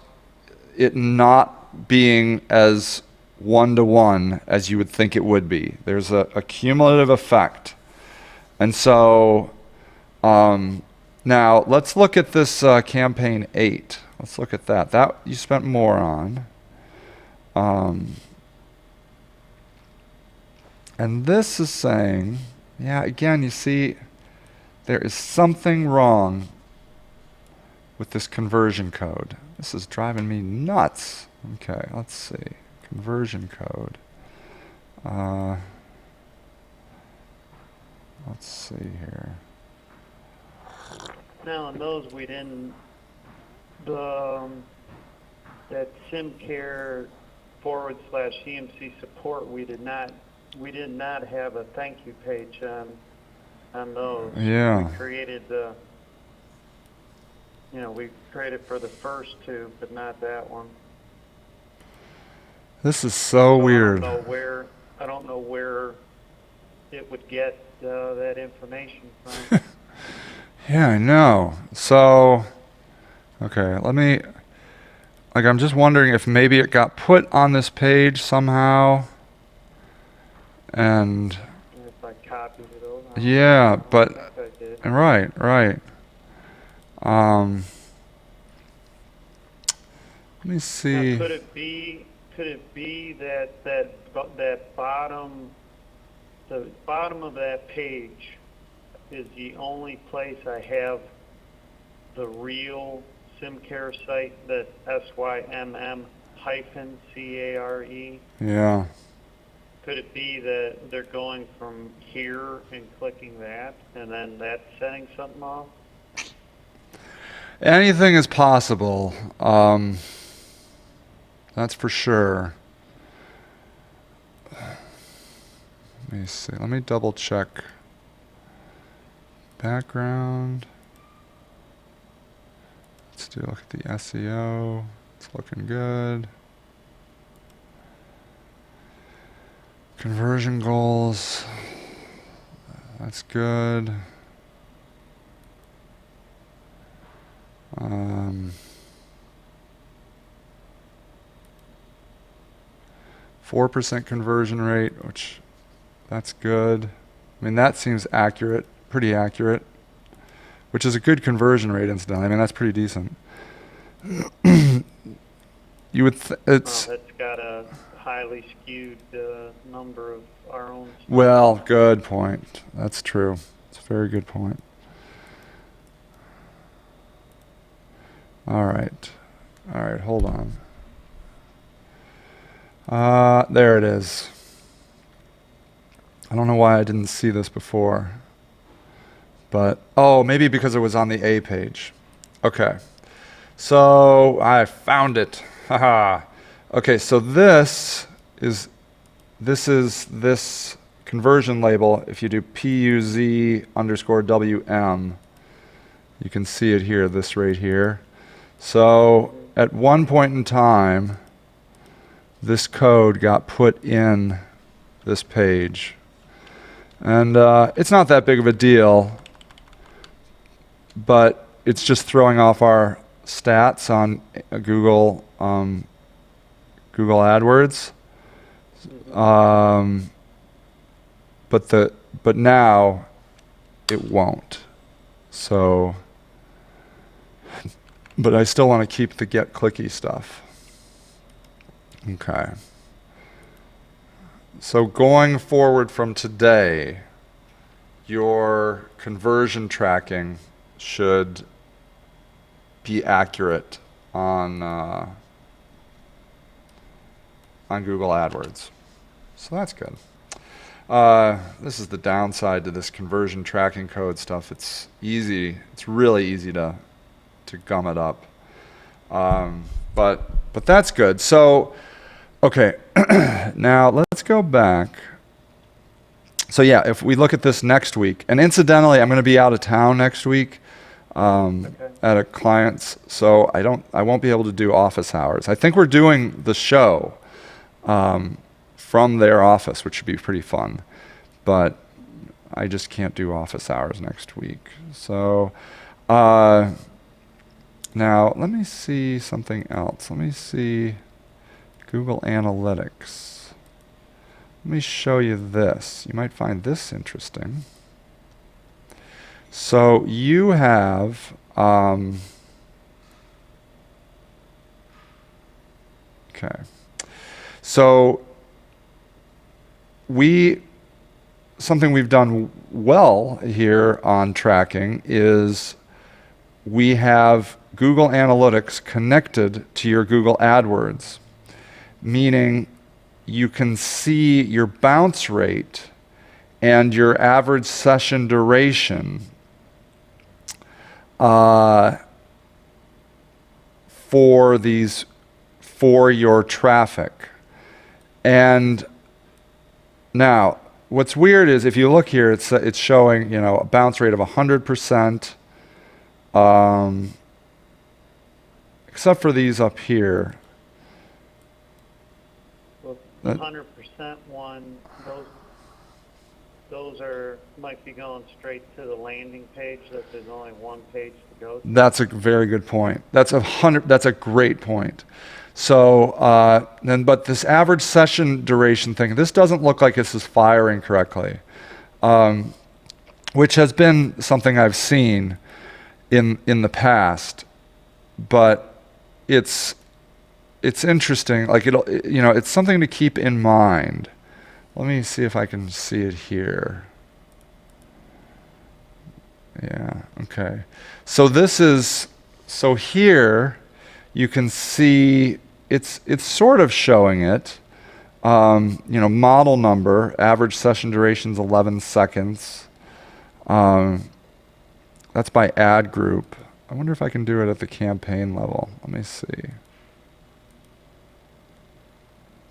it not being as one-to-one as you would think it would be. There's a cumulative effect. And so now let's look at this campaign 8. Let's look at that. That you spent more on. And this is saying, yeah, again, you see, there is something wrong with this conversion code. This is driving me nuts. Okay, let's see. Conversion code. Let's see here. Now, on those, we didn't, that SimCare /CMC support, we did not have a thank you page on those. Yeah. We created we created for the first two, but not that one. This is so weird. I don't know where it would get that information from. Yeah, I know. So, okay, I'm just wondering if maybe it got put on this page somehow. And, If I copied it over. yeah, but, I think I did. right. Let me Now, see. could it be that bottom, the bottom of that page is the only place I have the real SimCare site, that SYMM-CARE? Yeah. Could it be that they're going from here and clicking that, and then that's setting something off? Anything is possible. That's for sure. Let me see. Let me double check. Background. Let's do a look at the SEO. It's looking good. Conversion goals. That's good. 4% conversion rate, which that's good. I mean, that seems accurate, pretty accurate, which is a good conversion rate, incidentally. I mean, that's pretty decent. You would, it's, That's got a highly skewed number of our own stuff. well, good point. That's true. It's a very good point. All right, hold on. There it is. I don't know why I didn't see this before, but, oh, maybe because it was on the A page. Okay, so I found it. Haha. Okay, so this is this conversion label. If you do PUZ_WM, you can see it here, this right here. So at one point in time, this code got put in this page. And it's not that big of a deal, but it's just throwing off our stats on Google AdWords. But now it won't. So, but I still want to keep the get clicky stuff. Okay. So going forward from today, your conversion tracking should be accurate on Google AdWords. So that's good. This is the downside to this conversion tracking code stuff. It's easy. It's really easy to gum it up. But that's good. So, okay. Now let's go back. So yeah, if we look at this next week, and incidentally, I'm going to be out of town next week at a client's, so I won't be able to do office hours. I think we're doing the show from their office, which should be pretty fun, but I just can't do office hours next week. So now let me see something else. Let me see Google Analytics. Let me show you this. You might find this interesting. So you have okay. So something we've done well here on tracking is we have Google Analytics connected to your Google AdWords, meaning you can see your bounce rate and your average session duration for your traffic. And now, what's weird is if you look here, it's showing, you know, a bounce rate of 100%, except for these up here. Well, That- 100% one, those might be going straight to the landing page, that there's only one page to go to. That's a very good point. That's a great point. So, but this average session duration thing, this doesn't look like this is firing correctly, which has been something I've seen in the past, but it's interesting. Like it's something to keep in mind. Let me see if I can see it here. Yeah, okay. So here you can see it's sort of showing it. Model number, average session duration is 11 seconds. That's by ad group. I wonder if I can do it at the campaign level. Let me see.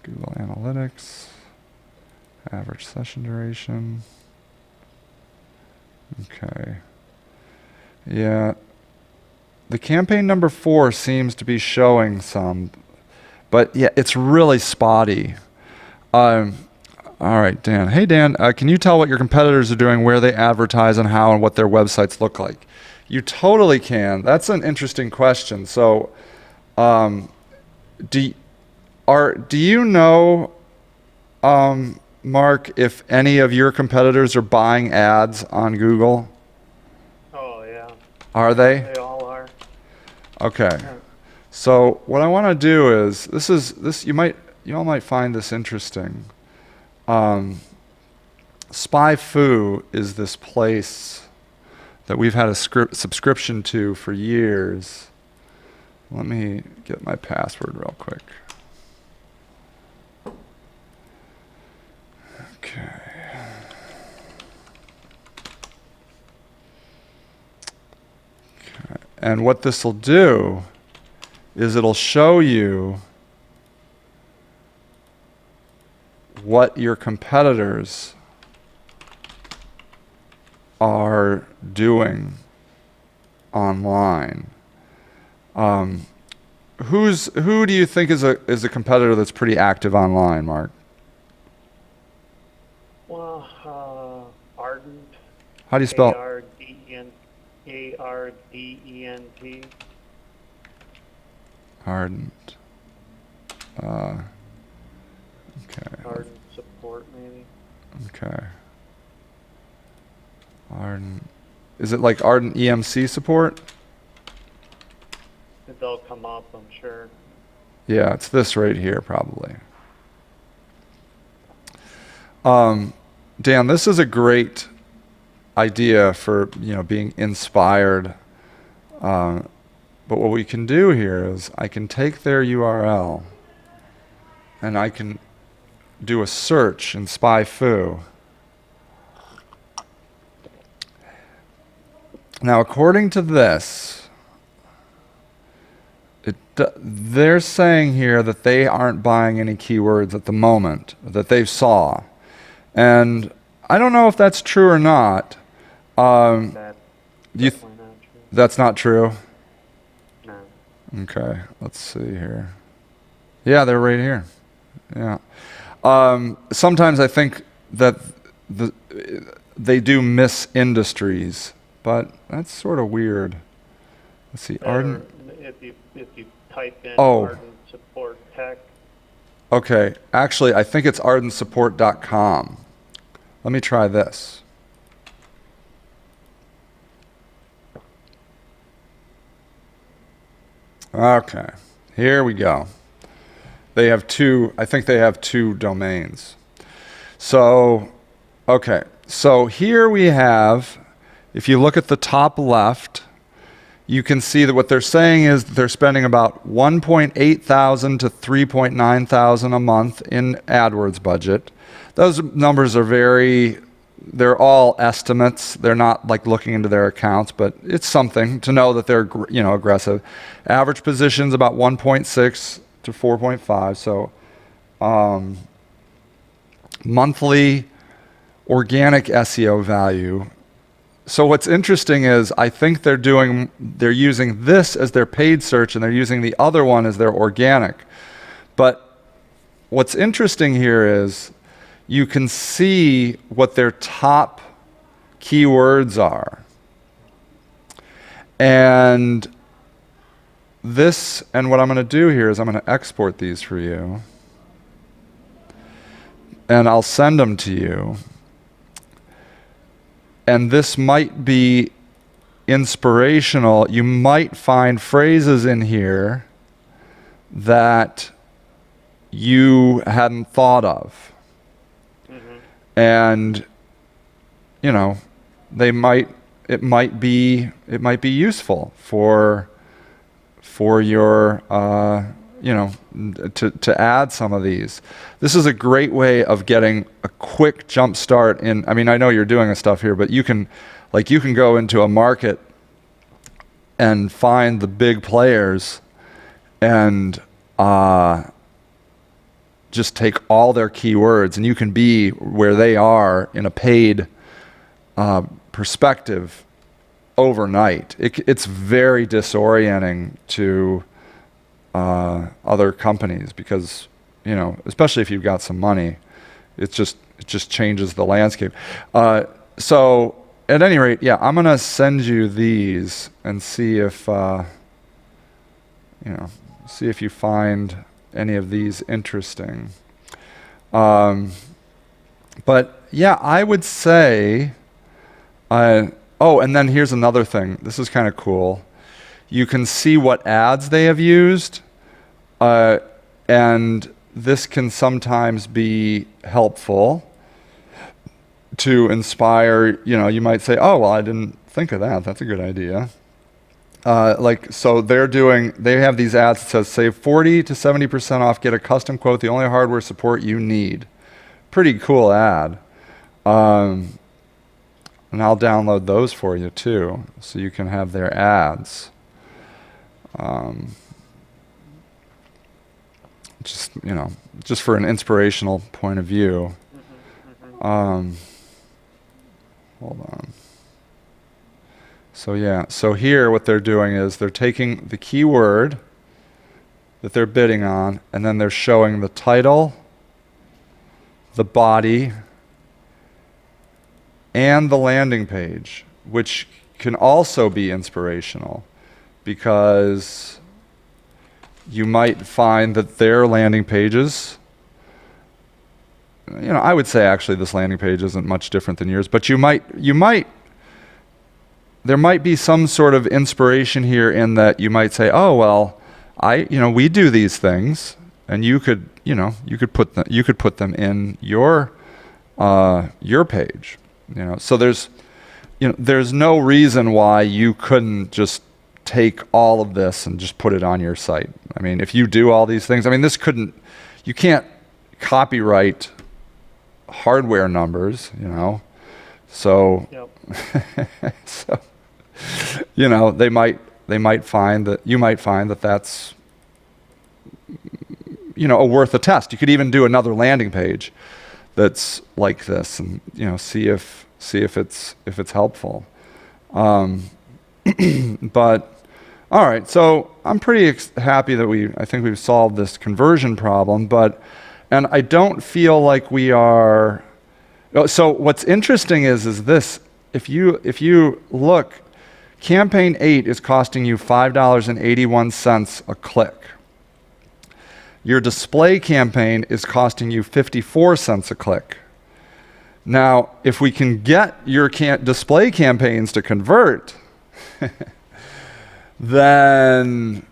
Google Analytics, average session duration. Okay. Yeah. The campaign number 4 seems to be showing some, but yeah, it's really spotty. All right, Dan. Hey, Dan, can you tell what your competitors are doing, where they advertise, and how, and what their websites look like? You totally can. That's an interesting question. So, do you know, Mark, if any of your competitors are buying ads on Google? Oh, yeah, Are they? they all are. Okay. So what I want to do is you all might find this interesting. SpyFu is this place that we've had a subscription to for years. Let me get my password real quick. Okay. And what this will do is it'll show you what your competitors are doing online. Who do you think is a competitor that's pretty active online, Mark? Well, Ardent. How do you spell? Ardent. Ardent. Okay. Ardent support, maybe. Okay. Ardent. Is it like Ardent EMC support? They'll come up, I'm sure. Yeah, it's this right here, probably. Dan, this is a great idea for being inspired. But what we can do here is I can take their URL and I can do a search in SpyFu. Now, according to this, they're saying here that they aren't buying any keywords at the moment that they saw. And I don't know if that's true or not. That's definitely not true. That's not true? No. Okay, let's see here. Yeah, they're right here. Yeah. Sometimes I think that they do miss industries, but that's sort of weird. Let's see, Ardent. If you type in Oh. Ardent support tech, Okay, actually, I think it's ardentsupport.com. Let me try this. Okay, here we go. I think they have two domains. So, okay, so here we have, if you look at the top left, you can see that what they're saying is that they're spending about 1.8 thousand to 3.9 thousand a month in AdWords budget. Those numbers are they're all estimates. They're not like looking into their accounts, but it's something to know that they're, aggressive. Average positions about 1.6 to 4.5. So, monthly organic SEO value. So what's interesting is I think they're using this as their paid search and they're using the other one as their organic. But what's interesting here is you can see what their top keywords are. And what I'm going to do here is I'm going to export these for you. And I'll send them to you. And this might be inspirational. You might find phrases in here that you hadn't thought of. And, it might be useful for your, to add some of these. This is a great way of getting a quick jump start in. I mean, I know you're doing this stuff here, but you can go into a market and find the big players and just take all their keywords, and you can be where they are in a paid perspective overnight. It's very disorienting to other companies because, especially if you've got some money, it just changes the landscape. So at any rate, yeah, I'm gonna send you these and see if you find any of these interesting. But yeah, I would say, and then here's another thing. This is kind of cool. You can see what ads they have used, and this can sometimes be helpful to inspire. You might say, oh, well, I didn't think of that. That's a good idea. So they have these ads that says save 40 to 70% off, get a custom quote, the only hardware support you need. Pretty cool ad. And I'll download those for you too, so you can have their ads. Just for an inspirational point of view. Hold on. So here what they're doing is they're taking the keyword that they're bidding on, and then they're showing the title, the body, and the landing page, which can also be inspirational because you might find that their landing pages, I would say actually this landing page isn't much different than yours, but there might be some sort of inspiration here in that you might say, oh, well, we do these things, and you could put them in your page. So there's no reason why you couldn't just take all of this and just put it on your site. I mean, if you do all these things, you can't copyright hardware numbers, So, Yep. so, they might find that that's, worth a test. You could even do another landing page that's like this, and see if it's helpful. But all right, so I'm pretty happy that I think we've solved this conversion problem, and I don't feel like we are. So what's interesting is this: if you look, Campaign 8 is costing you $5.81 a click. Your display campaign is costing you 54 cents a click. Now, if we can get your display campaigns to convert, then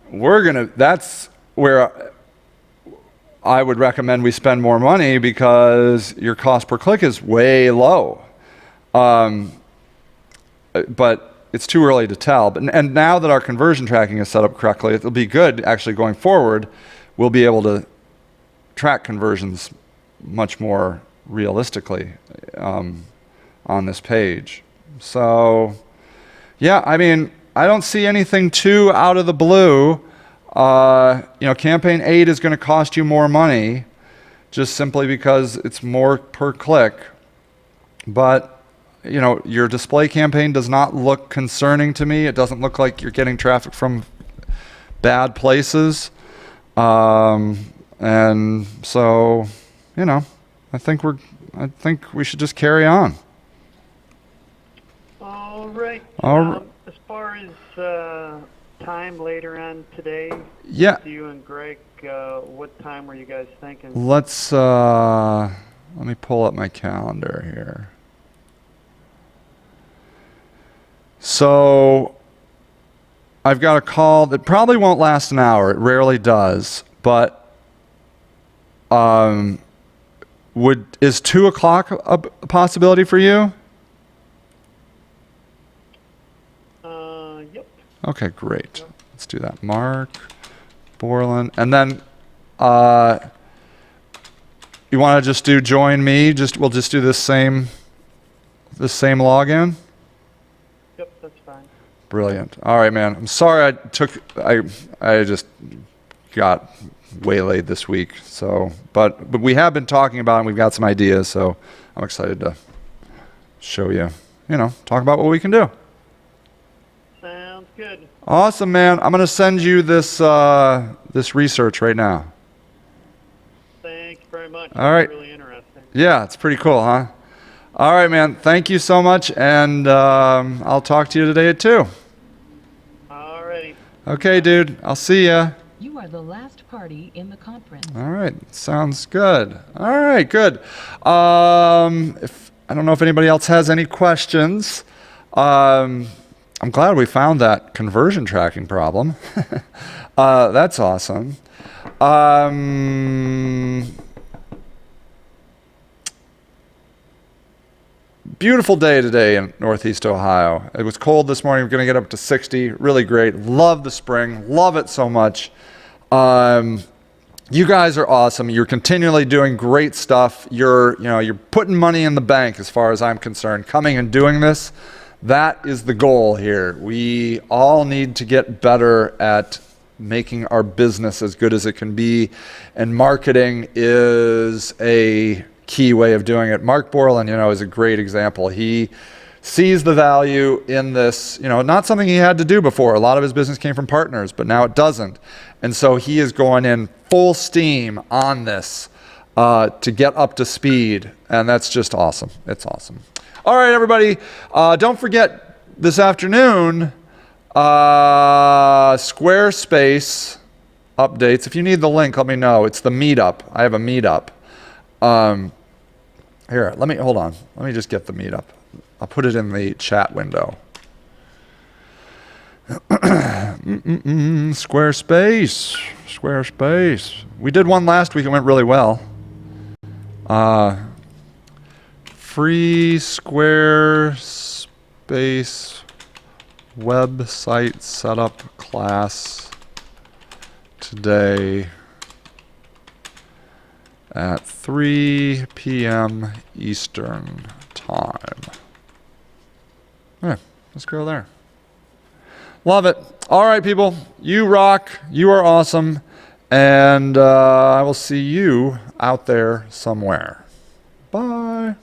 that's where I would recommend we spend more money, because your cost per click is way low. But it's too early to tell. But and now that our conversion tracking is set up correctly, it'll be good actually going forward. We'll be able to track conversions much more realistically on this page. So, yeah, I mean, I don't see anything too out of the blue. Campaign 8 is going to cost you more money just simply because it's more per click. But, your display campaign does not look concerning to me. It doesn't look like you're getting traffic from bad places. And so, I think we should just carry on. All right. As far as time later on today, yeah. you and Greg, what time were you guys thinking? Let me pull up my calendar here. So I've got a call that probably won't last an hour. It rarely does, but is 2 o'clock a possibility for you? Yep. Okay, great. Yep. Let's do that. Mark Borland, and then you want to just do join me? We'll just do this same login. Yep, that's fine. Brilliant. All right, man. I'm sorry I just got waylaid this week. So, but we have been talking about it and we've got some ideas. So I'm excited to show you, talk about what we can do. Sounds good. Awesome, man. I'm going to send you this research right now. Thank you very much. All right. Really interesting. Yeah, it's pretty cool, huh? All right, man. Thank you so much, and I'll talk to you today at 2. All righty. Okay, dude. I'll see ya. You are the last party in the conference. All right. Sounds good. All right, good. I don't know if anybody else has any questions. I'm glad we found that conversion tracking problem. That's awesome. Beautiful day today in Northeast Ohio. It was cold this morning. We're going to get up to 60. Really great. Love the spring. Love it so much. You guys are awesome. You're continually doing great stuff. You're putting money in the bank as far as I'm concerned. Coming and doing this, that is the goal here. We all need to get better at making our business as good as it can be, and marketing is a key way of doing it. Mark Borland, is a great example. He sees the value in this, not something he had to do before. A lot of his business came from partners, but now it doesn't. And so he is going in full steam on this to get up to speed, and that's just awesome. It's awesome. All right, everybody, don't forget this afternoon, Squarespace updates. If you need the link, let me know. It's the meetup. I have a meetup. Here, hold on. Let me just get the meetup. I'll put it in the chat window. Squarespace. We did one last week. It went really well. Free Squarespace website setup class today at 3 p.m. Eastern time. Yeah, let's go there. Love it. All right, people. You rock. You are awesome. And I will see you out there somewhere. Bye.